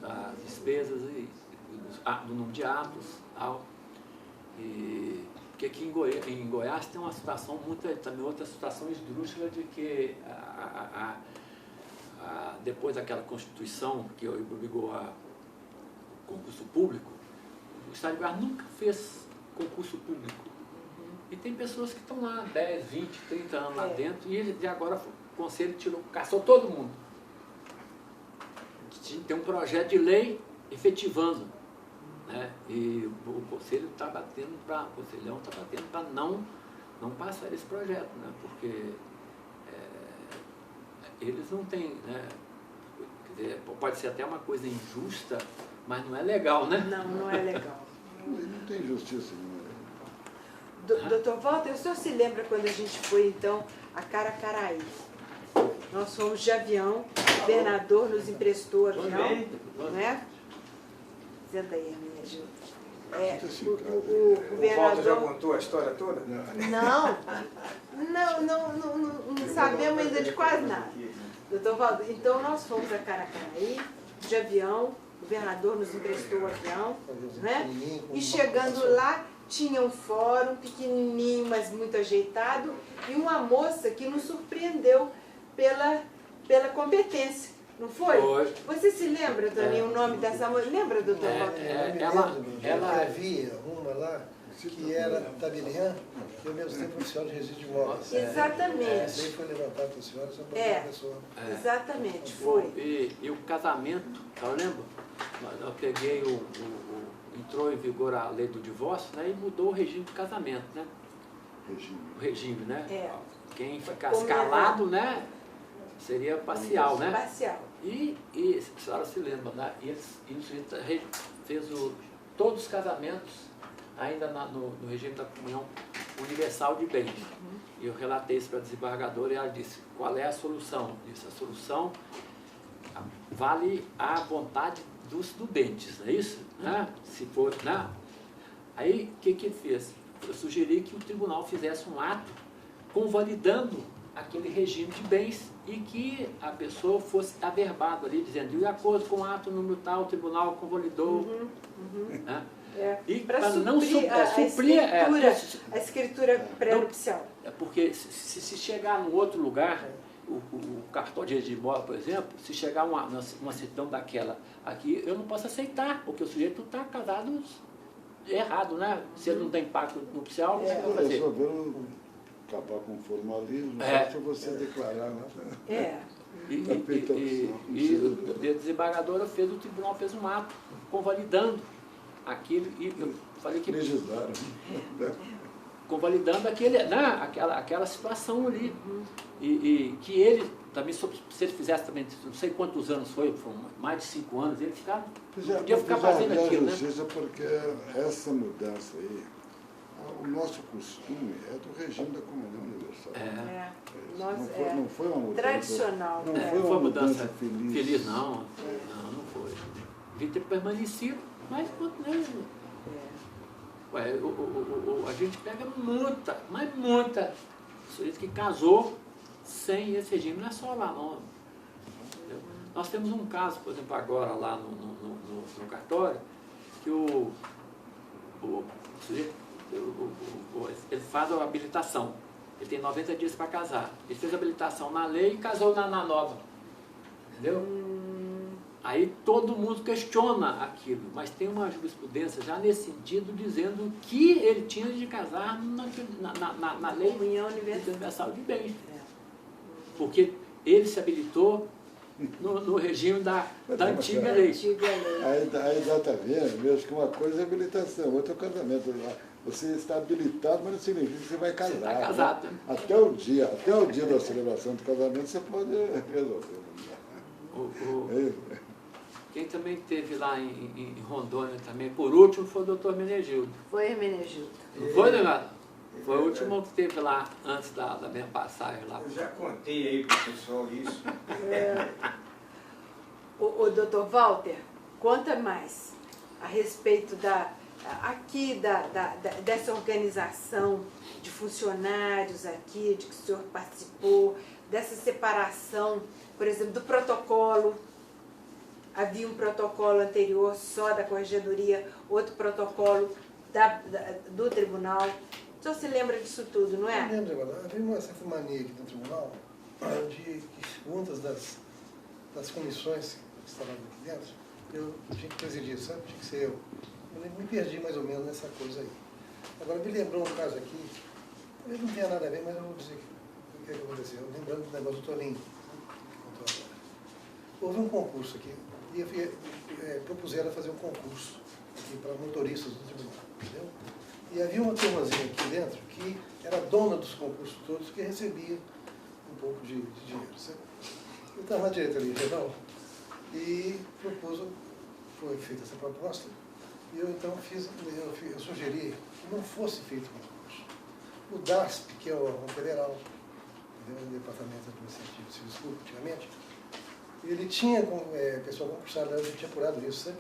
as despesas e do número de atos tal. Porque aqui em Goiás tem uma situação também outra situação esdrúxula de que depois daquela Constituição que obrigou a concurso público, o Estado de Goiás nunca fez concurso público. E tem pessoas que estão lá 10, 20, 30 anos lá dentro e agora o Conselho caçou todo mundo. Tem um projeto de lei efetivando. Né? E o Conselho está batendo para não passar esse projeto, né? Porque eles não têm, né, quer dizer, pode ser até uma coisa injusta, mas não é legal, né? Não, não é legal. Não tem justiça nenhuma. Doutor Walter, o senhor se lembra quando a gente foi, então, a Caracaraí? Nós fomos de avião, o governador nos emprestou avião, não é? Senta aí, Hermenegildo. O O Walter já governador... contou a história toda? Não sabemos ainda de quase nada. Doutor Walter, então nós fomos a Caracaraí, de avião, o governador nos emprestou o avião, né? E chegando lá, tinha um fórum pequenininho, mas muito ajeitado, e uma moça que nos surpreendeu pela competência, não foi? Foi. Você se lembra, Toninho, o nome dessa moça? Lembra, doutor Walter? Ela havia uma lá que era tabeliã e ao mesmo tempo oficial de registro de imóveis. Exatamente. Isso aí foi levantado para a senhora só para uma pessoa. Exatamente, foi. E o casamento, eu lembro, eu peguei entrou em vigor a lei do divórcio, né, e mudou o regime de casamento, né? O regime, né? Quem ficasse calado, né, seria parcial, né? Parcial. E a senhora se lembra, né? E ele fez todos os casamentos ainda no regime da comunhão universal de bens. E eu relatei isso para a desembargadora e ela disse, qual é a solução? Disse, a solução vale a vontade dos studentes, não é isso? Né? Se for, né? Aí, o que ele fez? Eu sugeri que o tribunal fizesse um ato convalidando aquele regime de bens e que a pessoa fosse averbado ali, dizendo, de acordo com o ato número tal, o tribunal convalidou. Né? E para não suprir a escritura pré-nupcial. Porque se chegar num outro lugar, o cartório de registro de imóvel, por exemplo, se chegar uma certidão daquela aqui, eu não posso aceitar, porque o sujeito está casado errado, né? Se ele não tem pacto nupcial, o que eu vou fazer? Acabar com o formalismo, basta você declarar, né? E a desembargadora o tribunal fez um ato convalidando aquilo, e eu falei que... Legislaram. Convalidando aquela situação ali. E que ele, também, se ele fizesse também, não sei quantos anos foram mais de 5 anos, ele podia ficar fazendo aquilo, né? Porque essa mudança aí, o nosso costume é do regime da comunhão universal. Não foi uma mudança tradicional. Não foi uma mudança feliz. Não foi. Devia ter permanecido, mas mesmo. Ué, a gente pega muita sujeito que casou sem esse regime, não é só lá não. Entendeu? Nós temos um caso, por exemplo, agora lá no cartório, que o sujeito, ele faz a habilitação, ele tem 90 dias para casar, ele fez a habilitação na lei e casou na nova, entendeu? Aí todo mundo questiona aquilo, mas tem uma jurisprudência já nesse sentido, dizendo que ele tinha de casar na lei Comunhão universal de bens. Porque ele se habilitou no regime da antiga lei. Aí dá tá vendo, mesmo que uma coisa é habilitação, outra é o casamento. Você está habilitado, mas não significa que você vai casar. Você está casado. Né? Até o dia da celebração do casamento você pode resolver. Quem também esteve lá em Rondônia também, por último, foi o doutor Hermenegildo. Foi Hermenegildo. Não foi, Leonardo? Foi o último que esteve lá antes da minha passagem lá. Eu já contei aí para o pessoal isso. O doutor Walter, conta mais a respeito dessa organização de funcionários aqui, de que o senhor participou, dessa separação, por exemplo, do protocolo. Havia um protocolo anterior só da corregedoria, outro protocolo do tribunal. O senhor se lembra disso tudo, não é? Eu lembro agora. Havia uma certa mania aqui no tribunal de que muitas das comissões que estavam aqui dentro, eu tinha que presidir, sabe? Tinha que ser eu. Eu me perdi mais ou menos nessa coisa aí. Agora, me lembrou um caso aqui, talvez não tenha nada a ver, mas eu vou dizer o que aconteceu. Lembrando do negócio do Toninho. Houve um concurso aqui, e propuseram fazer um concurso aqui para motoristas do tribunal, entendeu? E havia uma turmazinha aqui dentro que era dona dos concursos todos, que recebia um pouco de dinheiro, certo? Eu estava na diretoria geral e foi feita essa proposta, e eu então eu sugeri que não fosse feito um concurso. O DASP, que é o órgão federal, o Departamento Administrativo de Serviço Público, antigamente, ele tinha pessoal concursado, eu já tinha apurado isso, né?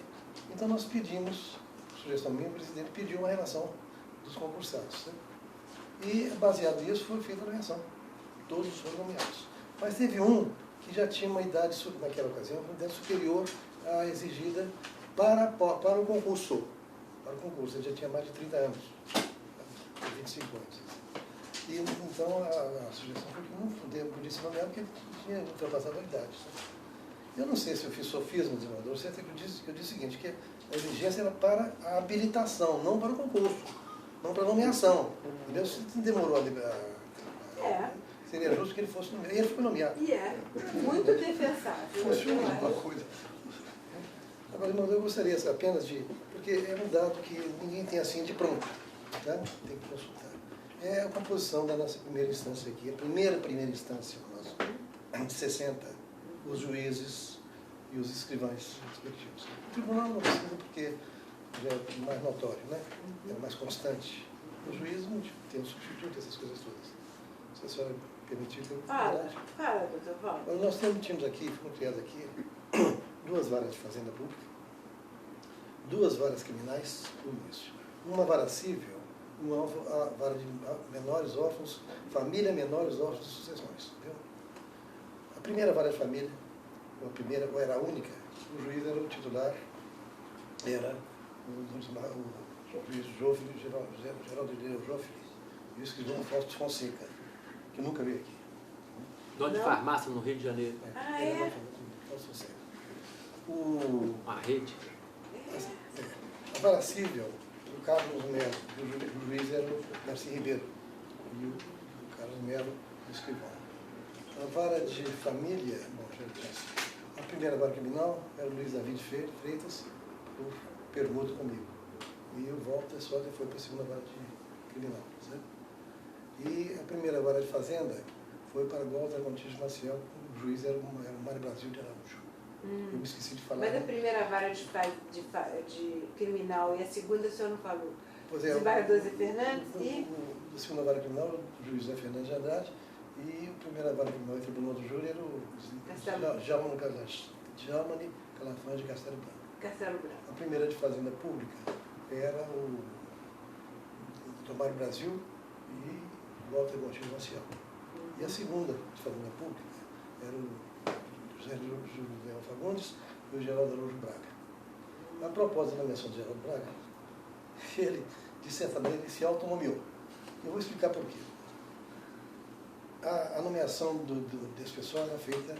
Então nós pedimos, sugestão minha, o presidente pediu uma relação dos concursados, né? E baseado nisso foi feita a nomeação. Todos foram nomeados. Mas teve um que já tinha uma idade, naquela ocasião, uma idade superior à exigida para o concurso. Para o concurso, ele já tinha mais de 30 anos, 25 anos. E então a sugestão foi que não podia ser nomeado porque ele tinha ultrapassado a idade. Né? Eu não sei se eu fiz sofismo, desembargador, certo é que eu disse o seguinte, que a exigência era para a habilitação, não para o concurso, não para a nomeação. Entendeu? Se demorou seria justo que ele fosse nomeado. E ele foi nomeado. E é muito defensável. Funciona alguma coisa. Agora, irmão, eu gostaria apenas de... Porque é um dado que ninguém tem assim de pronto. Tá? Tem que consultar. É a composição da nossa primeira instância aqui. A primeira instância nossa, de 60, os juízes e os escrivães respectivos. O tribunal não precisa porque já é mais notório, né? É mais constante. Os juízes não tem um substituto, essas coisas todas. Se a senhora permitir que eu... Fala, doutor Paulo. Nós tínhamos aqui, fomos criados aqui, 2 varas de fazenda pública, 2 varas criminais, tudo isso. Uma vara civil, uma vara de menores órfãos, família, menores órfãos e sucessões. Entendeu? A primeira vara de família, ou era a única, o juiz era o titular, era o juiz Geraldo Joffre, e o escrivão Fausto Fonseca, que nunca veio aqui. Dono de farmácia no Rio de Janeiro. Fausto Fonseca. Uma rede. A vara civil, o Carlos Melo, o juiz era o Darcy Ribeiro, e o Carlos Melo, o escrivão. A vara de família, a primeira vara criminal era o Luiz David Freitas, por permuta comigo. E o Walter só foi para a segunda vara de criminal. Certo? E a primeira vara de fazenda foi para Walter Montijo Maciel, o juiz era o Mário Brasil de Araújo. Eu me esqueci de falar. Mas a primeira vara de criminal e a segunda o senhor não falou? Pois é, desembargador Zé Fernandes e... A segunda vara criminal, o juiz Zé Fernandes de Andrade, e a primeira vara criminal e tribunal do júri era o Jalmani Calafã de Castelo Branco. A primeira de fazenda pública era o Mário Brasil e o Walter Montijo Maciel. E a segunda de fazenda pública era o José Leão Fagundes e o Geraldo Araújo Braga. A propósito da nomeação de Geraldo Braga, ele, de certa maneira, ele se autonomeou. Eu vou explicar por quê. A nomeação desse pessoal era feita,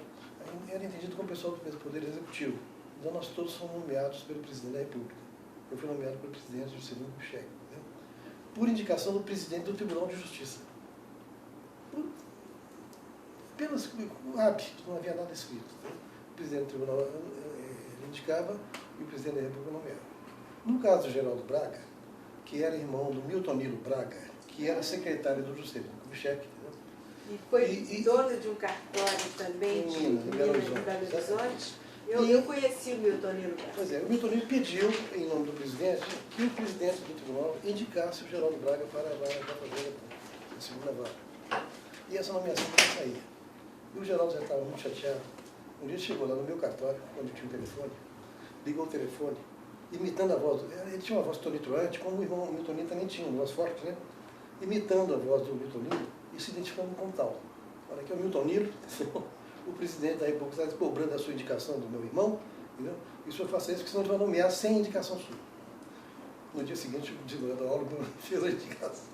era entendido como pessoal do mesmo Poder Executivo. Então nós todos fomos nomeados pelo Presidente da República. Eu fui nomeado pelo Presidente Juscelino Kubitschek, por indicação do Presidente do Tribunal de Justiça. Apenas o hábito, não havia nada escrito. O Presidente do Tribunal ele indicava e o Presidente da República nomeava. No caso do Geraldo Braga, que era irmão do Milton Nilo Braga, que era secretário do Juscelino Kubitschek, e foi dono de um cartório também em Belo Horizonte. Eu conheci o Milton Nilo Braga. Pois é, o Milton Nilo pediu, em nome do presidente, que o presidente do tribunal indicasse o Geraldo Braga para a vara da fazenda, a segunda vara. E essa nomeação não saía. E o Geraldo já estava muito chateado. Um dia chegou lá no meu cartório, onde tinha um telefone, ligou o telefone, imitando a voz. Ele tinha uma voz tonitruante, como o irmão Milton Nilo também tinha, uma voz forte, né? Imitando a voz do Milton Nilo e se identificando como tal. Olha, aqui é o Milton Nilo, o presidente da República está cobrando a sua indicação do meu irmão, entendeu? E o senhor faça isso, porque senão ele vai nomear sem indicação sua. No dia seguinte, o desembargador Auro fez a indicação.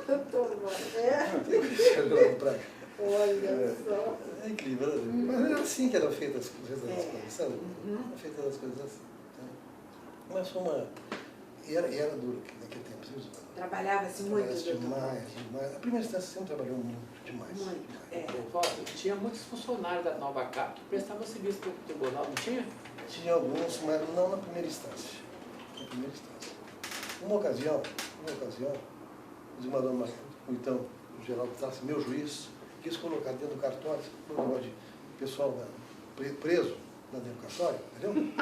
Doutor, olha só. É incrível, né? Mas era assim que eram feitas as coisas, sabe? Eram feitas as coisas assim. Mas foi uma... E era duro naquele tempo, viu? Trabalhava-se muito. Demais. A primeira instância sempre trabalhou muito, demais. Tinha muitos funcionários da Nova Cap que prestavam serviço para o tribunal, não tinha? Tinha alguns, mas não na primeira instância. Uma ocasião, o desembargador então, o Geraldo Tassi, meu juiz, quis colocar dentro do cartório, onde o pessoal preso lá dentro do cartório, entendeu?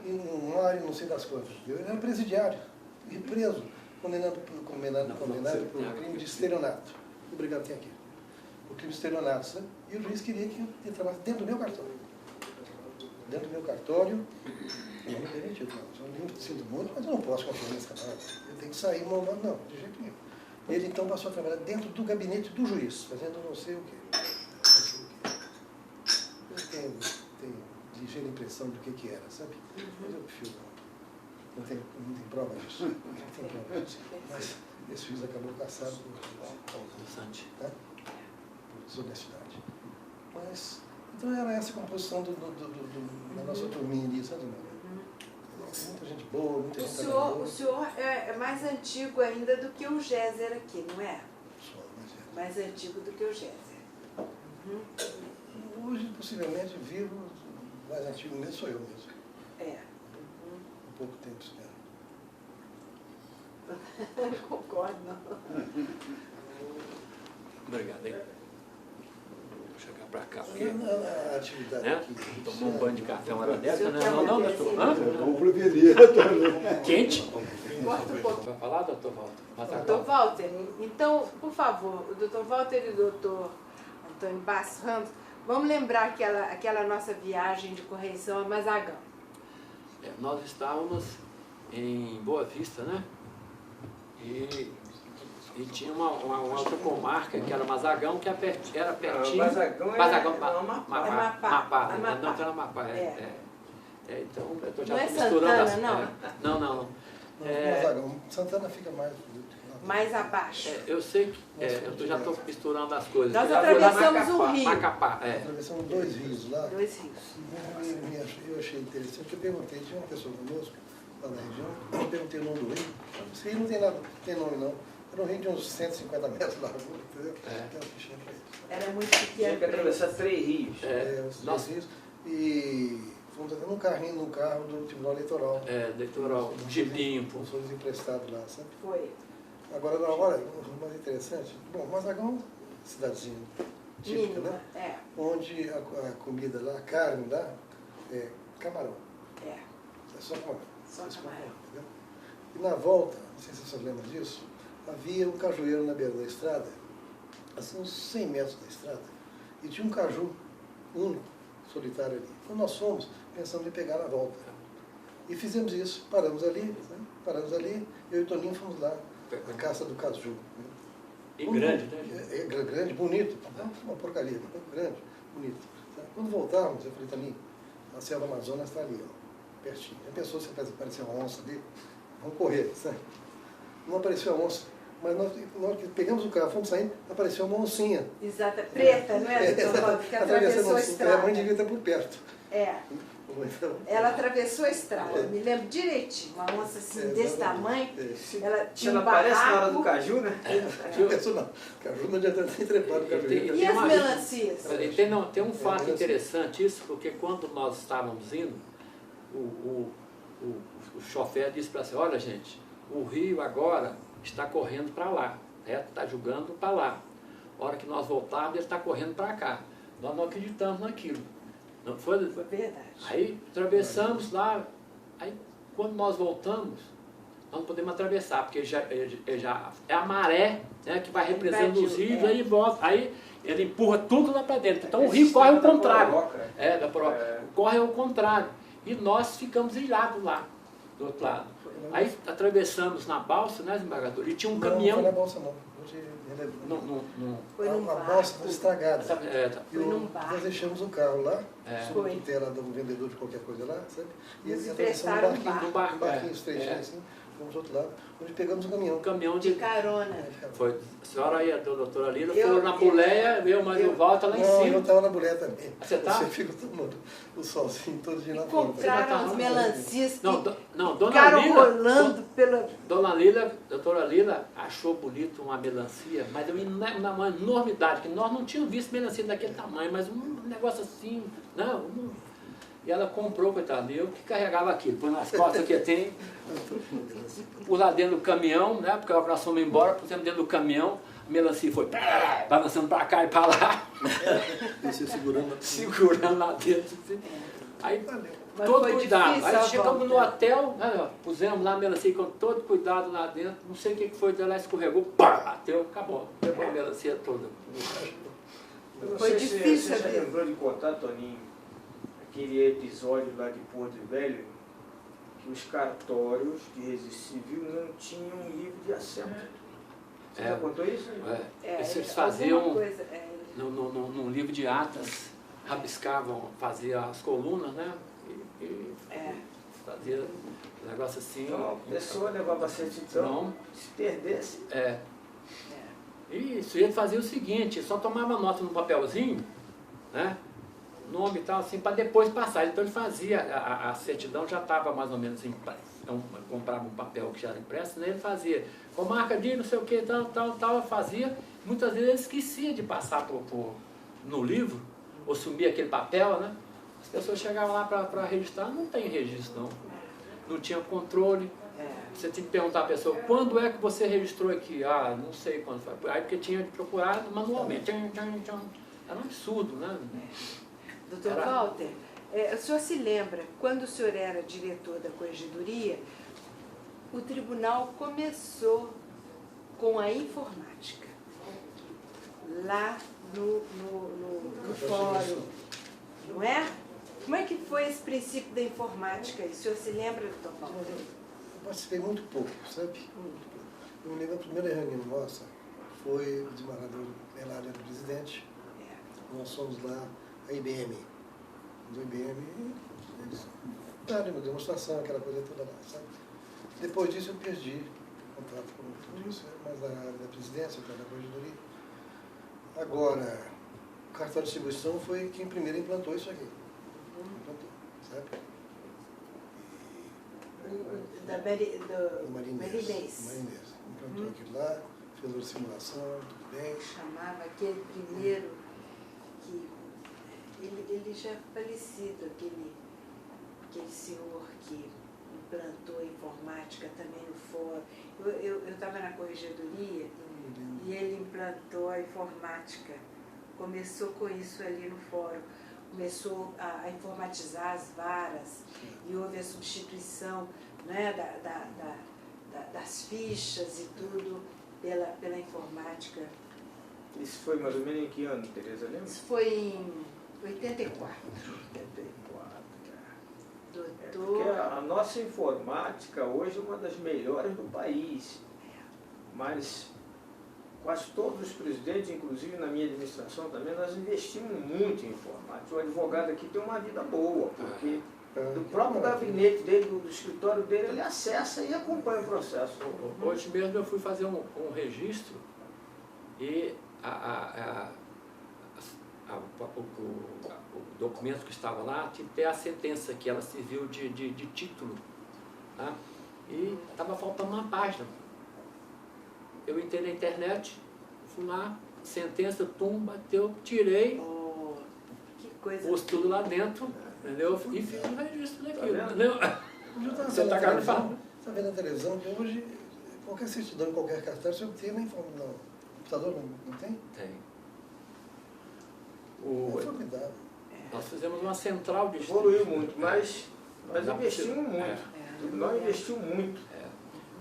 E um área, não sei das quantas. Ele era presidiário, e preso, condenado por crime de estelionato. Obrigado, tem aqui. O crime de estelionato, sabe? E o juiz queria que ele trabalhasse dentro do meu cartório. Dentro do meu cartório, eu não permiti, não. Eu sinto muito, mas eu não posso confiar nesse camarada. Eu tenho que sair, não, de jeito nenhum. Ele então passou a trabalhar dentro do gabinete do juiz, fazendo não sei o quê. Eu tenho ligeira impressão do que era, sabe? Mas eu prefiro não tem prova disso. Não tem prova disso. Mas esse juiz acabou caçado por desonestidade. Mas, então era essa a composição da nossa turminha ali, sabe? Muita gente boa, muita gente trabalhadora. O senhor é mais antigo ainda do que o Géser aqui, não é? Sou mais antigo do que o Géser. Hoje, possivelmente, vivo, mais antigo mesmo sou eu mesmo. É. Um pouco tempo espero. Não concordo, não. Obrigado, hein? Vou chegar para cá, porque A atividade né? aqui. Tomou um banho de café uma hora dessa, né? Não, doutor? Vamos prevenir. Quente? Corta um pouco. Vai falar, doutor Walter? Doutor Walter, então, por favor, o doutor Walter e o doutor Antônio Bastos Ramos, vamos lembrar aquela nossa viagem de correição a Mazagão. Nós estávamos em Boa Vista, né? E tinha uma outra comarca, que era Mazagão, que era pertinho. Mazagão é Amapá. Amapá. Não, era Amapá. Então, eu estou já Não é misturando Santana, as... Não. Mazagão. Santana fica Mais abaixo. Eu sei que eu já estou misturando as coisas. Nós Eu já vou lá atravessamos o rio. Macapá, Atravessamos 2 rios lá. 2 rios. Eu achei interessante, eu perguntei, tinha uma pessoa conosco, lá na região, eu perguntei o nome do rio. Esse rio não tem nada, não tem nome não. Era um rio de uns 150 metros de largura, entendeu? Aquela fichinha pra isso. Era muito Tinha pequeno. que atravessar 3 rios. Os 3 rios. E fomos até num carro do Tribunal Eleitoral. Eleitoral, jipinho. Funções emprestados lá, sabe? Foi. Agora, olha, o mais interessante, bom, Mazagão, cidadezinha típica, Mínima, né? Onde a comida lá, a carne lá, é camarão. É. É só camarão. Só camarão. Entendeu? E na volta, não sei se vocês lembram disso, havia um cajueiro na beira da estrada, assim, uns 100 metros da estrada, e tinha um caju único, solitário ali. Então nós fomos pensando em pegar na volta. E fizemos isso, paramos ali, eu e o Toninho fomos lá, na caça do caju. Né? E grande, né? Grande, bonito, uma porcaria, grande, bonito. Quando voltávamos, eu falei, Toninho, a selva Amazonas está ali, ó, pertinho. Já pensou se aparecer uma onça ali? Vamos correr, sabe? Não apareceu a onça, mas nós, na hora que pegamos o carro, fomos saindo, apareceu uma oncinha. Exato, preta, não é, doutor Walter? Que atravessou a estrada. A mãe devia estar por perto. Então, Ela atravessou a estrada, eu me lembro direitinho, uma onça assim, desse tamanho, ela Se tinha ela um aparece na hora barraco. do caju, né? Não pensou não. Caju não adianta nem trepar no cajueiro. E as melancias? Tem um fato interessante isso, porque quando nós estávamos indo, o chofer disse para assim, olha gente, o rio agora está correndo para lá, está jogando para lá. A hora que nós voltarmos, ele está correndo para cá. Nós não acreditamos naquilo. Não foi? Foi verdade. Aí atravessamos lá, aí quando nós voltamos, nós não podemos atravessar, porque já é a maré, né, que vai represando os rios, aí volta, aí ele empurra tudo lá para dentro. Então o rio corre ao contrário. Corre ao contrário. E nós ficamos ilhados lá, do outro lado. Aí atravessamos na balsa, né, desembargador? E tinha um caminhão. Não foi na balsa não. Foi num uma barco. balsa estragada. Foi num barco. Nós deixamos o carro lá, sob Foi. tutela de um vendedor de qualquer coisa lá, sabe? E Nos atravessamos emprestaram um barquinho estreitinho assim, fomos do outro lado, onde pegamos o caminhão. Um caminhão De carona. Foi. A senhora e a doutora Lila Eu- foram na boleia, eu, mas o Walter lá em Não, eu cima. estava na mulher também. Você tá? Você fica tomando o solzinho todo dia lá fora. Encontraram as melancias que Não, dona ficaram Lila. rolando pela... Doutora Lila achou bonito uma melancia, mas uma enormidade, que nós não tínhamos visto melancia daquele tamanho, mas um negócio assim, e ela comprou, coitada, eu que carregava aquilo, põe nas costas que tem, pus lá dentro do caminhão, né, porque nós fomos embora, pusemos dentro do caminhão, a melancia foi balançando para cá e para lá. Você segurando. Segurando lá dentro. Assim. Aí, Mas todo foi cuidado. difícil Aí a chegamos volta. no hotel, pusemos lá a melancia com todo cuidado lá dentro. Não sei o que foi, ela escorregou, pá, bateu, acabou. Levou a melancia toda. Eu não Foi sei difícil se você já a vida. lembrou de contar, Toninho, aquele episódio lá de Porto Velho, que os cartórios de registro civil não tinham livro de assento. Você já contou isso? Eles alguma faziam coisa, num livro de atas, rabiscavam, faziam as colunas, né? E fazia um negócio assim. Então a pessoa levava a certidão, Não. se perdesse. Isso, ele fazia o seguinte, só tomava nota no papelzinho, né? Nome e tal, assim, para depois passar. Então ele fazia, a certidão já estava mais ou menos impressa. Então, comprava um papel que já era impresso, né? Ele fazia, com marca de não sei o que, tal, fazia. Muitas vezes ele esquecia de passar no livro, ou sumia aquele papel, né? As pessoas chegavam lá para registrar, não tem registro não. Não tinha controle. Você tinha que perguntar à pessoa, quando é que você registrou aqui? Ah, não sei quando foi. Aí porque tinha de procurar manualmente. Era um absurdo, né? Doutor Walter, o senhor se lembra, quando o senhor era diretor da Corregedoria, o tribunal começou com a informática, lá no fórum, não é? Como é que foi esse princípio da informática? O senhor se lembra, doutor Walter? Eu participei muito pouco, sabe? Muito pouco. Eu me lembro, a primeira reunião nossa foi o desembargador Eládio era o presidente. Nós fomos lá, a IBM. Do IBM, eles deram uma demonstração, aquela coisa toda lá, sabe? Depois disso eu perdi contato com tudo isso, mas a área da presidência, da corregedoria. Agora, o cartão de distribuição foi quem primeiro implantou isso aqui. Implantou, sabe? Do Marinês. Implantou aquilo lá, fez a simulação, tudo bem. Chamava aquele primeiro que ele já é falecido, aquele senhor que implantou a informática também no fórum. Eu estava na corregedoria e ele implantou a informática. Começou com isso ali no fórum. Começou a informatizar as varas e houve a substituição, né, das fichas e tudo pela informática. Isso foi mais ou menos em que ano, Tereza, lembra? Isso foi em 84. 84, cara. Doutor. Porque a nossa informática hoje é uma das melhores do país. Mas quase todos os presidentes, inclusive na minha administração também, nós investimos muito em informática. O advogado aqui tem uma vida boa, porque do próprio gabinete dele, do escritório dele, ele acessa e acompanha o processo. Hoje mesmo eu fui fazer um registro e o documento que estava lá tinha que ter a sentença que ela serviu de título, tá? E estava faltando uma página. Eu entrei na internet, fui lá, sentença, bateu, tirei, Que coisa. pus tudo lá dentro, entendeu? E fiz um registro daquilo, vendo? entendeu? Você está Você falando? está vendo na televisão que hoje qualquer certidão, qualquer cartório, você obtém no computador, não tem? Tem. É formidável. Nós fizemos uma central de Evoluiu muito, mas nós Não, investimos muito. é. O tribunal investiu muito.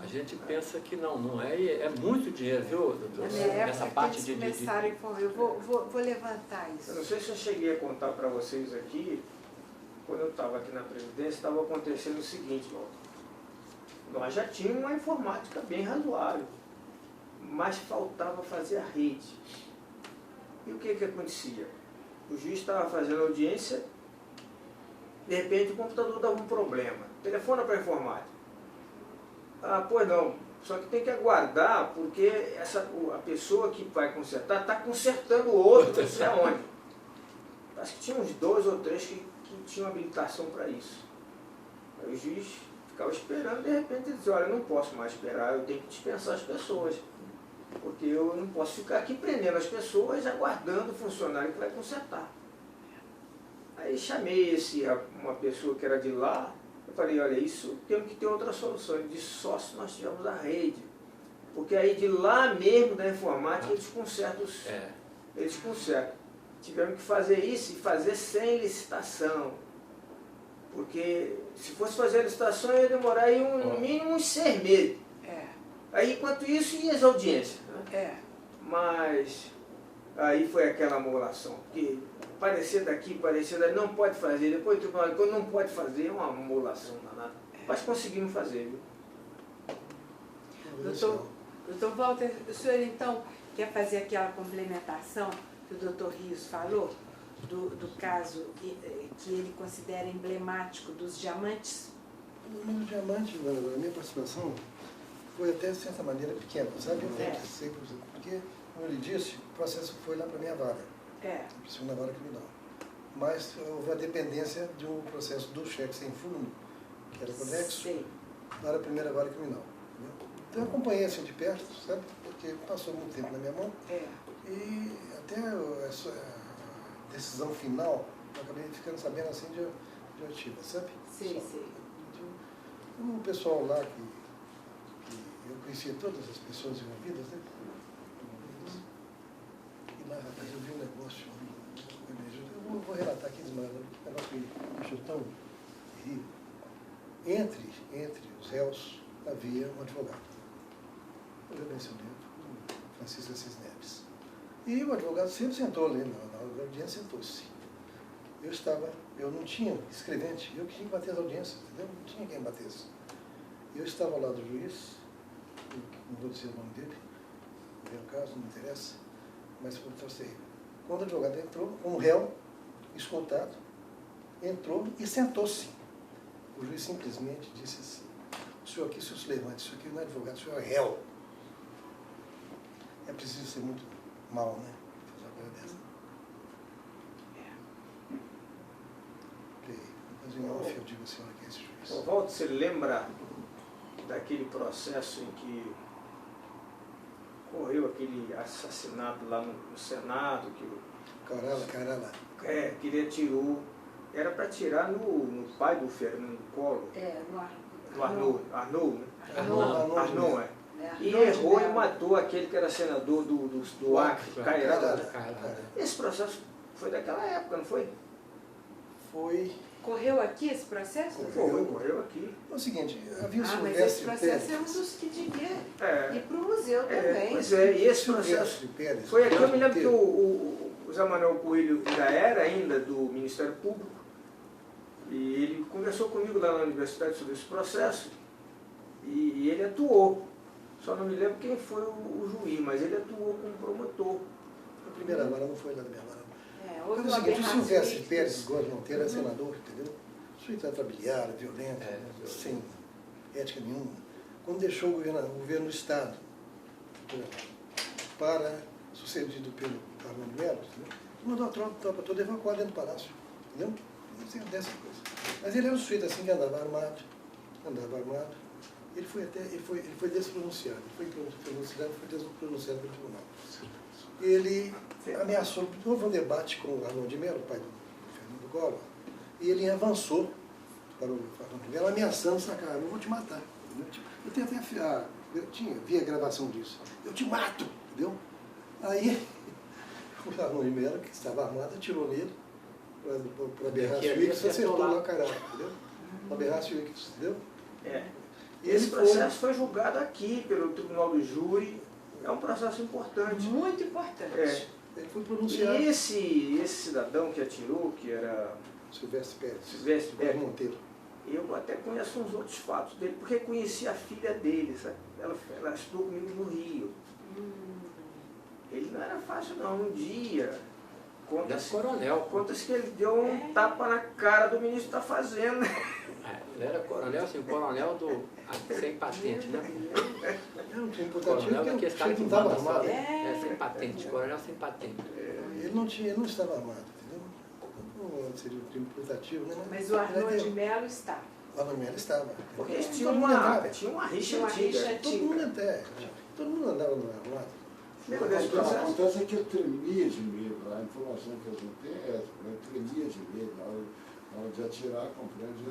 A gente pensa que não é muito dinheiro, viu, doutor? Na minha Nessa época parte eles de começaram a informar. Eu vou levantar Eu isso. não sei se eu cheguei a contar para vocês aqui, quando eu estava aqui na Previdência, estava acontecendo o seguinte, nós já tínhamos uma informática bem razoável, mas faltava fazer a rede. E o que acontecia? O juiz estava fazendo audiência, de repente o computador dava um problema. Telefona para a informática. Ah, pois não, só que tem que aguardar, porque a pessoa que vai consertar está consertando o outro, não sei aonde. Acho que tinha uns 2 ou 3 que tinham habilitação para isso. Aí o juiz ficava esperando, de repente ele dizia, olha, eu não posso mais esperar, eu tenho que dispensar as pessoas. Porque eu não posso ficar aqui prendendo as pessoas, aguardando o funcionário que vai consertar. Aí chamei uma pessoa que era de lá, eu falei, olha, isso temos que ter outra solução. Ele disse, só se nós tivermos a rede. Porque aí de lá mesmo da informática eles consertam É. eles consertam. Tivemos que fazer isso e fazer sem licitação. Porque se fosse fazer a licitação ia demorar aí no mínimo uns 6 meses. É, Aí enquanto isso ia as audiências. Né? é. Mas aí foi aquela amolação. Porque parecer daqui, parecer dali, não pode fazer. Depois o tribunal quando não pode fazer, é uma amolação danada. Mas conseguimos fazer, viu? Doutor Walter, o senhor então quer fazer aquela complementação que o doutor Rios falou, do caso que ele considera emblemático dos diamantes? O diamante, a minha participação foi até de certa maneira pequena, sabe? Eu tenho que ser, porque, como ele disse, o processo foi lá para a minha vara, segunda vara criminal. Mas houve a dependência de um processo do cheque sem fundo, que era conexo, para a primeira vara criminal. Então eu acompanhei assim de perto, sabe? Porque passou muito tempo na minha mão. E até essa decisão final, eu acabei ficando sabendo assim de oitiva, sabe? Sim. O pessoal lá que eu conhecia todas as pessoas envolvidas, né? E lá, rapaz, eu vi um negócio, eu vou relatar aqui, mas o negócio me deixou tão rio. Entre os réus havia um advogado. Eu já mencionei, o Francisco Assis Neves. E o advogado sempre sentou ali, na audiência sentou-se. Eu não tinha escrevente, eu que tinha que bater as audiências, entendeu? Não tinha quem batesse. Eu estava ao lado do juiz, não vou dizer o nome dele, não é o caso, não interessa, mas foi um troço terrível. Quando o advogado entrou, um réu, escoltado, entrou e sentou-se. O juiz simplesmente disse assim: o senhor aqui, senhor se levante, isso aqui não é advogado, o senhor é réu. É preciso ser muito mal, né? Fazer uma coisa dessa. Ok. Mas em off eu digo a senhora que é esse juiz. Walter, você lembra daquele processo em que ocorreu aquele assassinato lá no Senado, que Carala. que ele atirou, era para atirar no pai do Fernando Collor, No do Arnaud, né? Arnaud, é. E Arnaud errou de e Mello. matou aquele que era senador do Acre, Cairada. Esse processo foi daquela época, não foi? Foi Correu aqui esse processo? Correu aqui. o seguinte, havia o Mas esse Silvestre processo é um Pérez. dos que devia É. ir para o museu também. Pois é, e esse processo Silvestre Pérez. foi aqui. Eu me lembro que o Zé Manuel Coelho já era ainda do Ministério Público, e ele conversou comigo lá na universidade sobre esse processo, e ele atuou. Só não me lembro quem foi o juiz, mas ele atuou como promotor. A primeira vara não foi lá da minha vara. Houve Mas é o uma seguinte, o aberração. Silvestre Pérez Góes Monteiro era senador, entendeu? Suíte trabalhar, violento, sem ética nenhuma. Quando deixou o governo do Estado para, sucedido pelo Armando Melo, mandou a tropa toda evacuada dentro do palácio, entendeu? Isso é dessa coisa. Mas ele era um suíte assim que andava armado. Ele foi despronunciado, foi despronunciado pelo tribunal. Ele ameaçou, houve um debate com o Armando de Mello, pai do Fernando Collor, e ele avançou para o Armando de Mello, ameaçando sacar, eu vou te matar. Eu tenho até vi a gravação disso. Eu te mato, entendeu? Aí o Armando de Mello, que estava armado, atirou nele para berrar as Wicks, acertou lá o caralho, entendeu? Para berrar as Wicks, entendeu? E esse processo foi julgado aqui pelo Tribunal do Júri. É um processo importante. Muito importante. Ele foi pronunciado. E esse cidadão que atirou, que era Silvestre Pérez Monteiro. Eu até conheço uns outros fatos dele, porque conheci a filha dele, sabe? Ela estudou comigo no Rio. Ele não era fácil não. Um dia, conta-se que ele deu um tapa na cara do ministro da Fazenda. Ele era coronel, assim, coronel sem patente, né? Não tinha Coronel daquele cara que não estava manda só. armado. Sem patente, coronel sem patente. Ele não estava armado, entendeu? Não seria o crime imputativo, né? Mas o Arnaud de Mello estava. O Arnaud de Mello estava. Porque eles tinham uma rixa antiga. Todo mundo andava no armado. Lembra desse processo? Acontece é que ele tremia de medo. A informação que a gente tem é essa, ele tremia de medo na hora de atirar, compreende?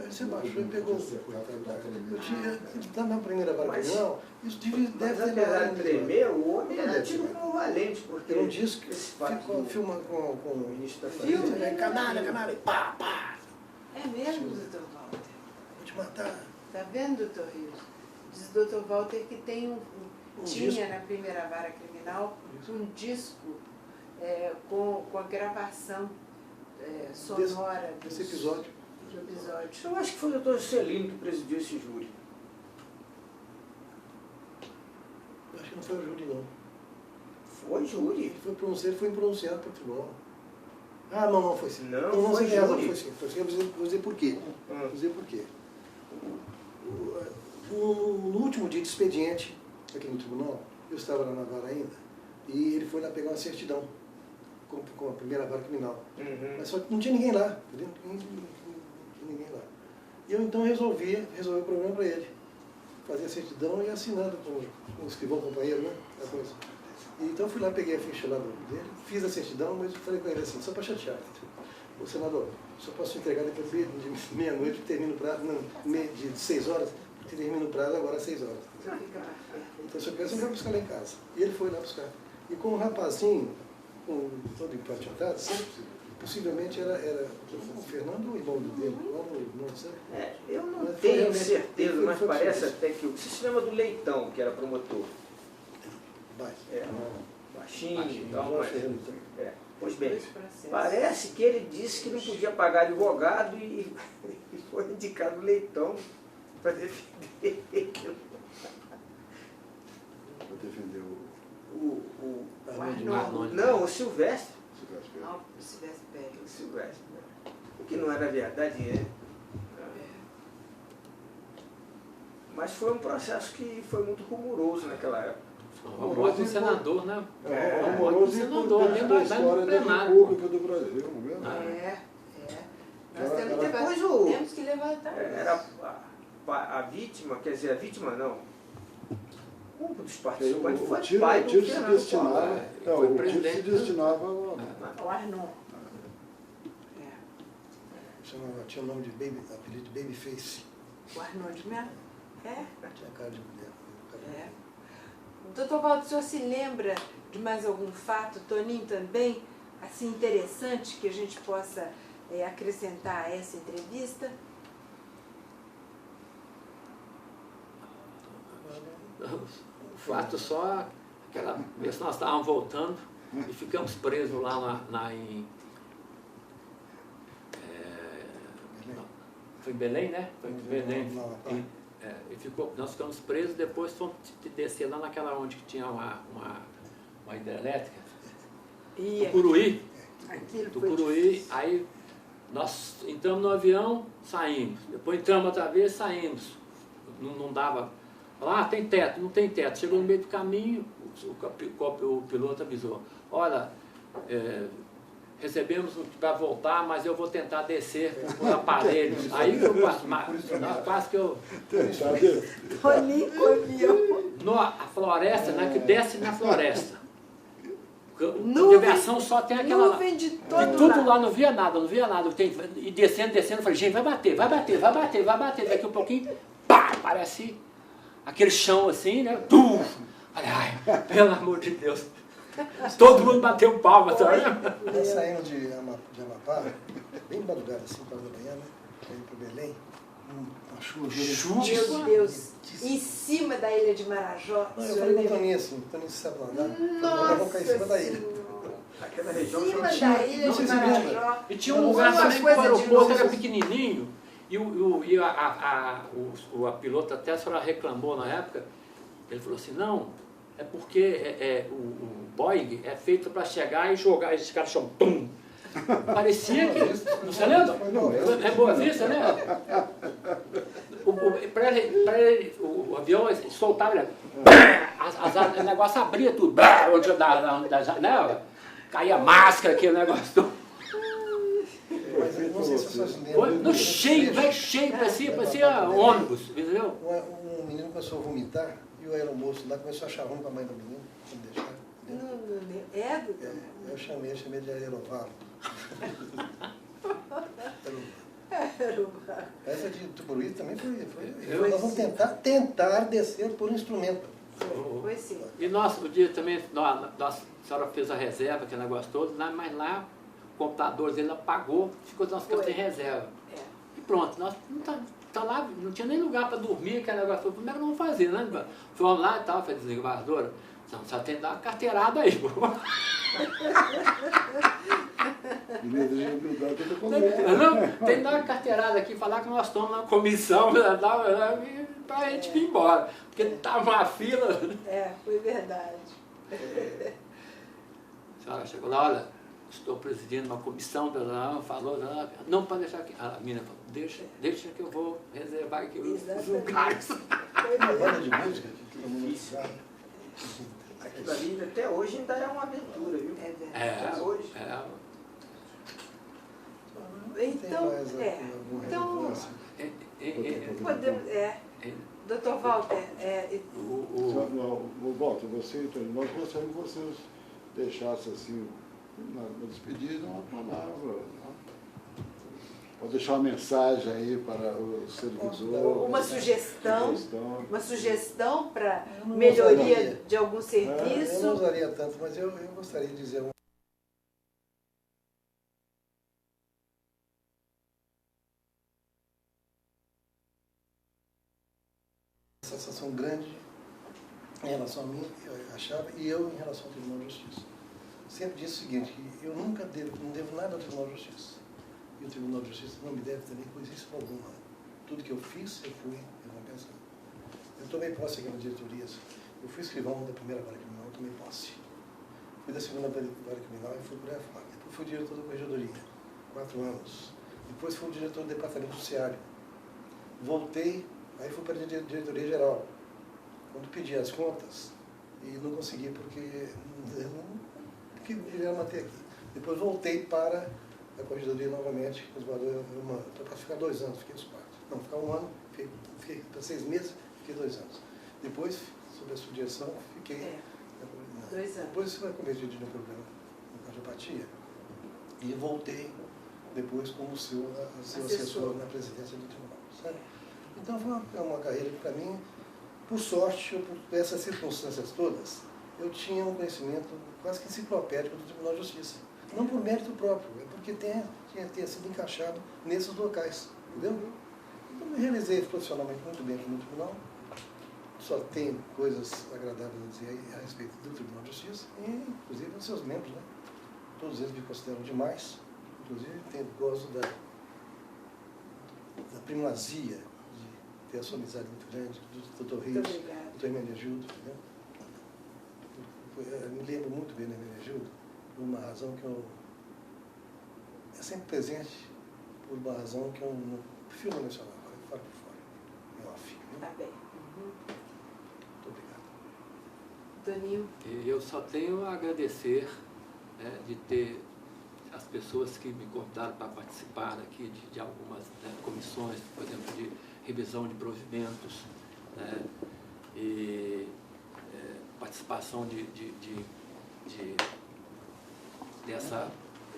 Aí você baixou e pegou. Eu tinha, na minha primeira vara Mas- criminal, isso deve Mas ter apesar levado de tremer, o homem Não era deve tido ter. como valente, porque Eu não disse que esse fato ficou do- filmando com o o ministro da filme, Fazenda, né? Canalha, canalha, pá, pá, É mesmo, doutor Walter? vou te matar. Tá vendo, doutor Rios? Diz o doutor Walter que tem tinha na primeira vara criminal um disco com a gravação sonora Desse episódio. do episódio. Eu acho que foi o doutor Celino que presidiu esse júri. Acho que não foi o júri, não. Foi júri. Ele foi pronunciado pelo tribunal. Ah, não foi sim. Não, você foi tem razão, júri. foi sim. Foi sim. Vou dizer por quê. Vou dizer por quê. No último dia de expediente, aqui no tribunal, eu estava lá na vara ainda, e ele foi lá pegar uma certidão com a primeira vara criminal. Uhum. Mas só que não tinha ninguém lá, entendeu? Não tinha ninguém lá. E eu então resolvi o problema para ele. Fazer a certidão e assinando com o escrivão companheiro, né? A coisa. E então fui lá, peguei a ficha lá dele, fiz a certidão, mas falei com ele assim, só para chatear. Ô senador, só posso entregar depois de meia-noite, termino o prazo, não, de 6 horas, termino o prazo agora às 6 horas. Então se eu peço, eu vou buscar lá em casa. E ele foi lá buscar. E com um rapazinho, todo empatado, possivelmente era o Fernando ou o irmão dele, não sei. Eu não Mas foi tenho realmente- certeza, foi- mas foi parece absurdo. até que... Você se lembra do Leitão, que era promotor? Vai. Baixinho e tal, João mas... Ferreira, então. Pois bem, Dois processos. parece que ele disse que não podia pagar advogado e foi indicado o Leitão para defender ele. Para defender O Arnoldo. Não, o Silvestre. Silvestre. Não, se tivesse pego. O Silvestre, né? O que não era verdade, né? Mas foi um processo que foi muito rumoroso naquela época. A morte do senador, né? É rumoroso e senador, importante nem da vai no história da plenário. República do Brasil, não é mesmo? Nós Ela- temos, ela- Depois o- temos que levantar Era isso. a vítima, quer dizer, a vítima não. Um dos O participantes foi tiro, pai o do tiro se Fernando destinava, Collor. Collor, não, foi o tiro presidente, se né? destinava O Arnon. Tinha o nome de apelido de Babyface. O Arnold mesmo? É. Tinha cara de mulher. É. Doutor Walter, o senhor se lembra de mais algum fato, Toninho também, assim, interessante que a gente possa acrescentar a essa entrevista? O fato só, aquela vez que nós estávamos voltando e ficamos presos lá foi em Belém, né? Foi em Belém. Nós ficamos presos, depois fomos descer lá naquela onde que tinha uma hidrelétrica, E Tucuruí. aquilo foi Tucuruí, aí nós entramos no avião, saímos. Depois entramos outra vez, saímos. Não dava. Lá tem teto, não tem teto. Chegou no meio do caminho, o piloto avisou, olha, recebemos para voltar, mas eu vou tentar descer por aparelhos. Aí eu quase que eu... Toninho com o avião. A floresta, né, que desce na floresta. Nuvem- De aviação só tem aquela... Nuvem de De todo tudo lado. lá, não via nada. E descendo, eu falei, gente, vai bater. Daqui um pouquinho, pá, parece aquele chão assim, né? Ai, pelo amor de Deus. Todo mundo bateu palma, tá vendo? Nós saímos de Amapá, bem de madrugada, 5 horas da manhã, né? Indo para Belém, uma chuva. Meu Deus, em cima da ilha de Marajó. Não, o eu senhor falei com o lembra? Toninho assim, Toninho sabe nadar, Nossa vamos cair em cima da ilha. Senhora. Aquela Em região cima chama da ilha não de sei se lembra. Marajó. E tinha um lugar Uma também que o coisa de aeroporto louco. era pequenininho. E a piloto até a senhora reclamou na época. Ele falou assim, não, é porque o Boeing é feito para chegar e jogar esse cara chão. Tum! Parecia que... Você lembra? É Boa Vista, né? O avião soltava, ele, o negócio abria tudo. Né? Caía máscara, aquele negócio todo. Mas eu não sei se vocês lembram. Foi no cheio, velho, cheio, parecia ônibus, entendeu? Um menino começou a vomitar e o aeromoço lá começou a achar ruim para a mãe do menino, para me deixar. Entendeu? doutor? Eu chamei de aerovalo. Essa de Tucuruí também foi. Eu- Nós vamos tentar descer por um instrumento. Foi sim. E o dia também, a senhora fez a reserva, aquele negócio todo, mas lá o computador dele apagou, nós ficamos sem reserva. É. E pronto, nós tá lá, não tinha nem lugar para dormir, aquele negócio todo. Como é que nós vamos fazer, né? Fomos lá e tal, fez desgravadora. Então, só tem que dar uma carteirada aí. Não, tem que dar uma carteirada aqui, falar que nós estamos na comissão para a gente ir embora. Porque estava uma fila. É, foi verdade. A senhora chegou lá, olha, estou presidindo uma comissão, falou, não pode deixar aqui. A menina falou, deixa que eu vou reservar aqui os lugares. Uma banda de música que todo mundo sabe. Aquilo ali até hoje ainda é uma aventura, viu? É verdade. Até hoje. Então, podemos, Dr. Walter, Walter, nós gostaríamos que vocês deixassem assim, na despedida, uma palavra. Pode deixar uma mensagem aí para o servidor. uma sugestão para não melhoria usaria. de algum Eu serviço. não usaria tanto, mas eu gostaria de dizer uma sensação grande em relação a mim, eu achava, e eu em relação ao Tribunal de Justiça. Sempre disse o seguinte, que eu nunca não devo nada ao Tribunal de Justiça. E o Tribunal de Justiça não me deve também coisíssima alguma. Tudo que eu fiz, eu fui recompensado. Eu tomei posse aqui na diretoria. Eu fui escrivão da primeira vara criminal, eu tomei posse. Fui da segunda vara criminal e fui por reforma. Depois fui diretor da corregedoria, 4 anos. Depois fui diretor do departamento judiciário. Voltei, aí fui para a diretoria geral. Quando pedi as contas, e não consegui porque ele ia manter aqui. Depois voltei para a corregedoria novamente, para ficar 2 anos, fiquei os 4. Não, ficar 1 ano, fiquei para 6 meses, fiquei 2 anos. Depois, sob a sua direção, fiquei 2 anos. Depois foi cometido um problema com cardiopatia e voltei depois como seu assessor na presidência do tribunal. Sabe? Então foi uma carreira que, para mim, por sorte, por essas circunstâncias todas, eu tinha um conhecimento quase que enciclopédico do Tribunal de Justiça. Não por mérito próprio, é porque tinha sido encaixado nesses locais. Entendeu? Então me realizei profissionalmente muito bem aqui no tribunal. Só tenho coisas agradáveis a dizer a respeito do Tribunal de Justiça e, inclusive, dos seus membros, né? Todos eles me consideram demais. Inclusive, gosto da primazia de ter a sua amizade muito grande, do Dr. Reis, do Dr. Hermenegildo. Né? Eu me lembro muito bem do Hermenegildo, por uma razão que eu... É sempre presente, por uma razão que eu não prefiro não mencionar agora, eu falo por fora, em off. Tá bem. Muito obrigado. Toninho. E eu só tenho a agradecer de ter as pessoas que me convidaram para participar aqui de algumas comissões, por exemplo, de revisão de provimentos, e participação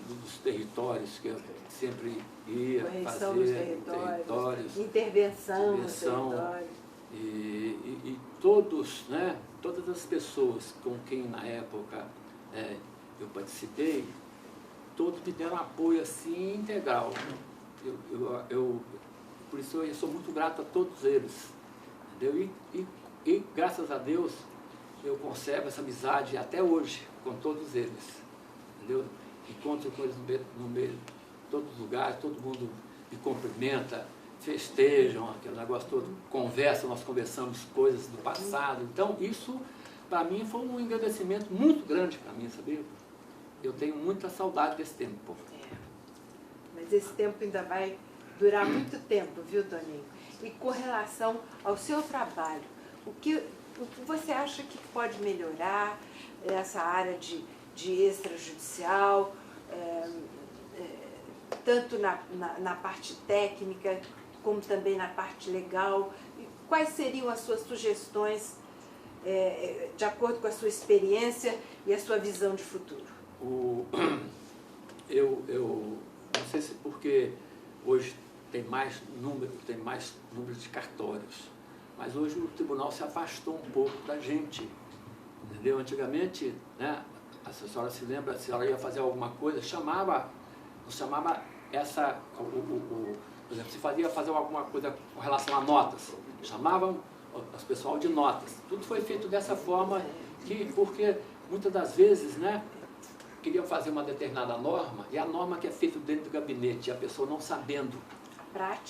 dos territórios, que eu sempre ia Correção fazer, dos territórios, intervenção, intervenção nos territórios. E todos, todas as pessoas com quem na época eu participei, todos me deram apoio assim integral. Por isso eu sou muito grato a todos eles. Entendeu? E graças a Deus eu conservo essa amizade até hoje com todos eles. Entendeu? Encontro com eles no meio de todos os lugares, todo mundo me cumprimenta, festejam, aquele negócio todo, conversam, nós conversamos coisas do passado. Então isso, para mim, foi um agradecimento muito grande para mim, sabia? Eu tenho muita saudade desse tempo. Mas esse tempo ainda vai durar muito tempo, viu, Toninho? E com relação ao seu trabalho, o que você acha que pode melhorar essa área de extrajudicial, tanto na parte técnica, como também na parte legal? Quais seriam as suas sugestões, de acordo com a sua experiência e a sua visão de futuro? Eu não sei se porque hoje tem mais número de cartórios. Mas hoje o tribunal se afastou um pouco da gente, entendeu? Antigamente, né, a senhora se lembra, se ela ia fazer alguma coisa, chamava essa, por exemplo, se fazia fazer alguma coisa com relação a notas, chamavam os pessoal de notas. Tudo foi feito dessa forma, porque muitas das vezes, né, queriam fazer uma determinada norma, e a norma que é feita dentro do gabinete, a pessoa não sabendo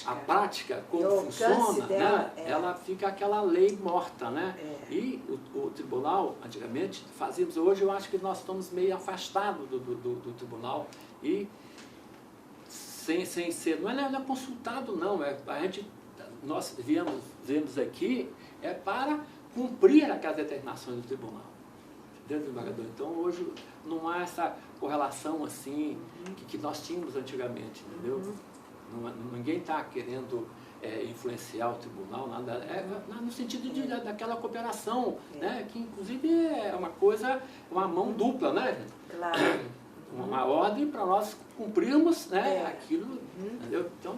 a prática, como funciona, dela, né, ela fica aquela lei morta, né? E o tribunal, antigamente, fazíamos, hoje eu acho que nós estamos meio afastados do tribunal e sem ser, não é consultado não, nós viemos aqui para cumprir aquelas determinações do tribunal, entendeu, desembargador? Então hoje não há essa correlação assim que nós tínhamos antigamente, entendeu? Ninguém está querendo influenciar o tribunal, nada, no sentido daquela cooperação, né, que inclusive é uma mão dupla, né? Claro. Uma ordem para nós cumprirmos, né, aquilo, entendeu? Então,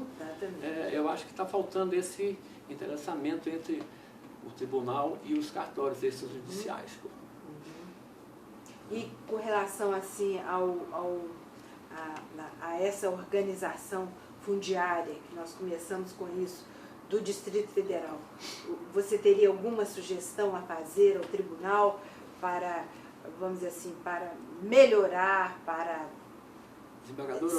eu acho que está faltando esse interessamento entre o tribunal e os cartórios extrajudiciais. E com relação assim a essa organização fundiária, que nós começamos com isso, do Distrito Federal, você teria alguma sugestão a fazer ao tribunal para, vamos dizer assim, para melhorar, para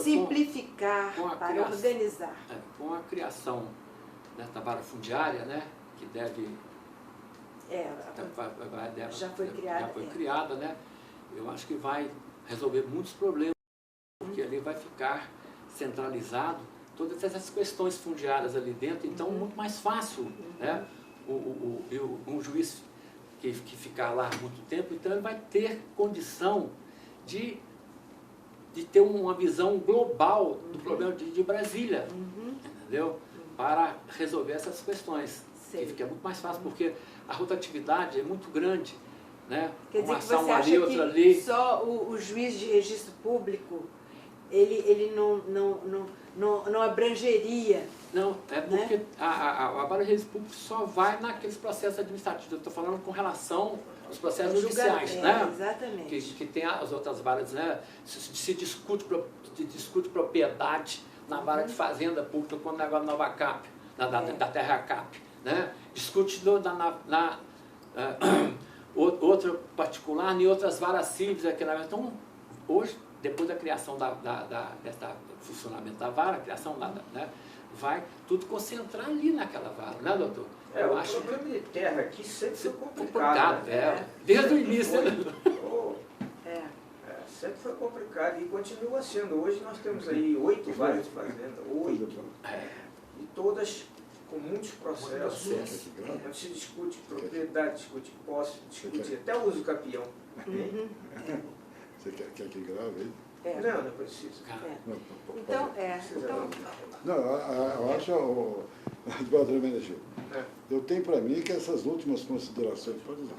simplificar, para organizar? Com a criação dessa vara fundiária, né, que deve... já foi criada, né? Eu acho que vai resolver muitos problemas, porque ali vai ficar centralizado todas essas questões fundiárias ali dentro, então muito mais fácil, né? Um juiz que ficar lá muito tempo, então ele vai ter condição de ter uma visão global do problema de Brasília, entendeu? Para resolver essas questões, que fica muito mais fácil, porque a rotatividade é muito grande, né? Quer dizer uma que você ação acha ali, outra que ali. só o juiz de registro público ele não abrangeria? Não, é porque, né, a vara de registro público só vai naqueles processos administrativos. Eu estou falando com relação aos processos judiciais, né? Exatamente. Que tem as outras varas, né? Se discute propriedade na vara de fazenda pública, como o negócio da Nova Cap, da Terra Cap, né? Discute outra particular em outras varas cíveis. Então, hoje, depois da criação dessa funcionamento da vara, a criação né, vai tudo concentrar ali naquela vara, né, doutor? O problema de terra aqui sempre foi complicado. Desde o início. Sempre foi complicado e continua sendo. Hoje nós temos aí 8 varas de fazenda, 8, e todas com muitos processos, onde se discute propriedade, discute posse, discute até o uso capião. Você quer que grave aí? Não precisa. Não, eu acho, advogado Hermenegildo, eu tenho para mim que essas últimas considerações... Pode usar.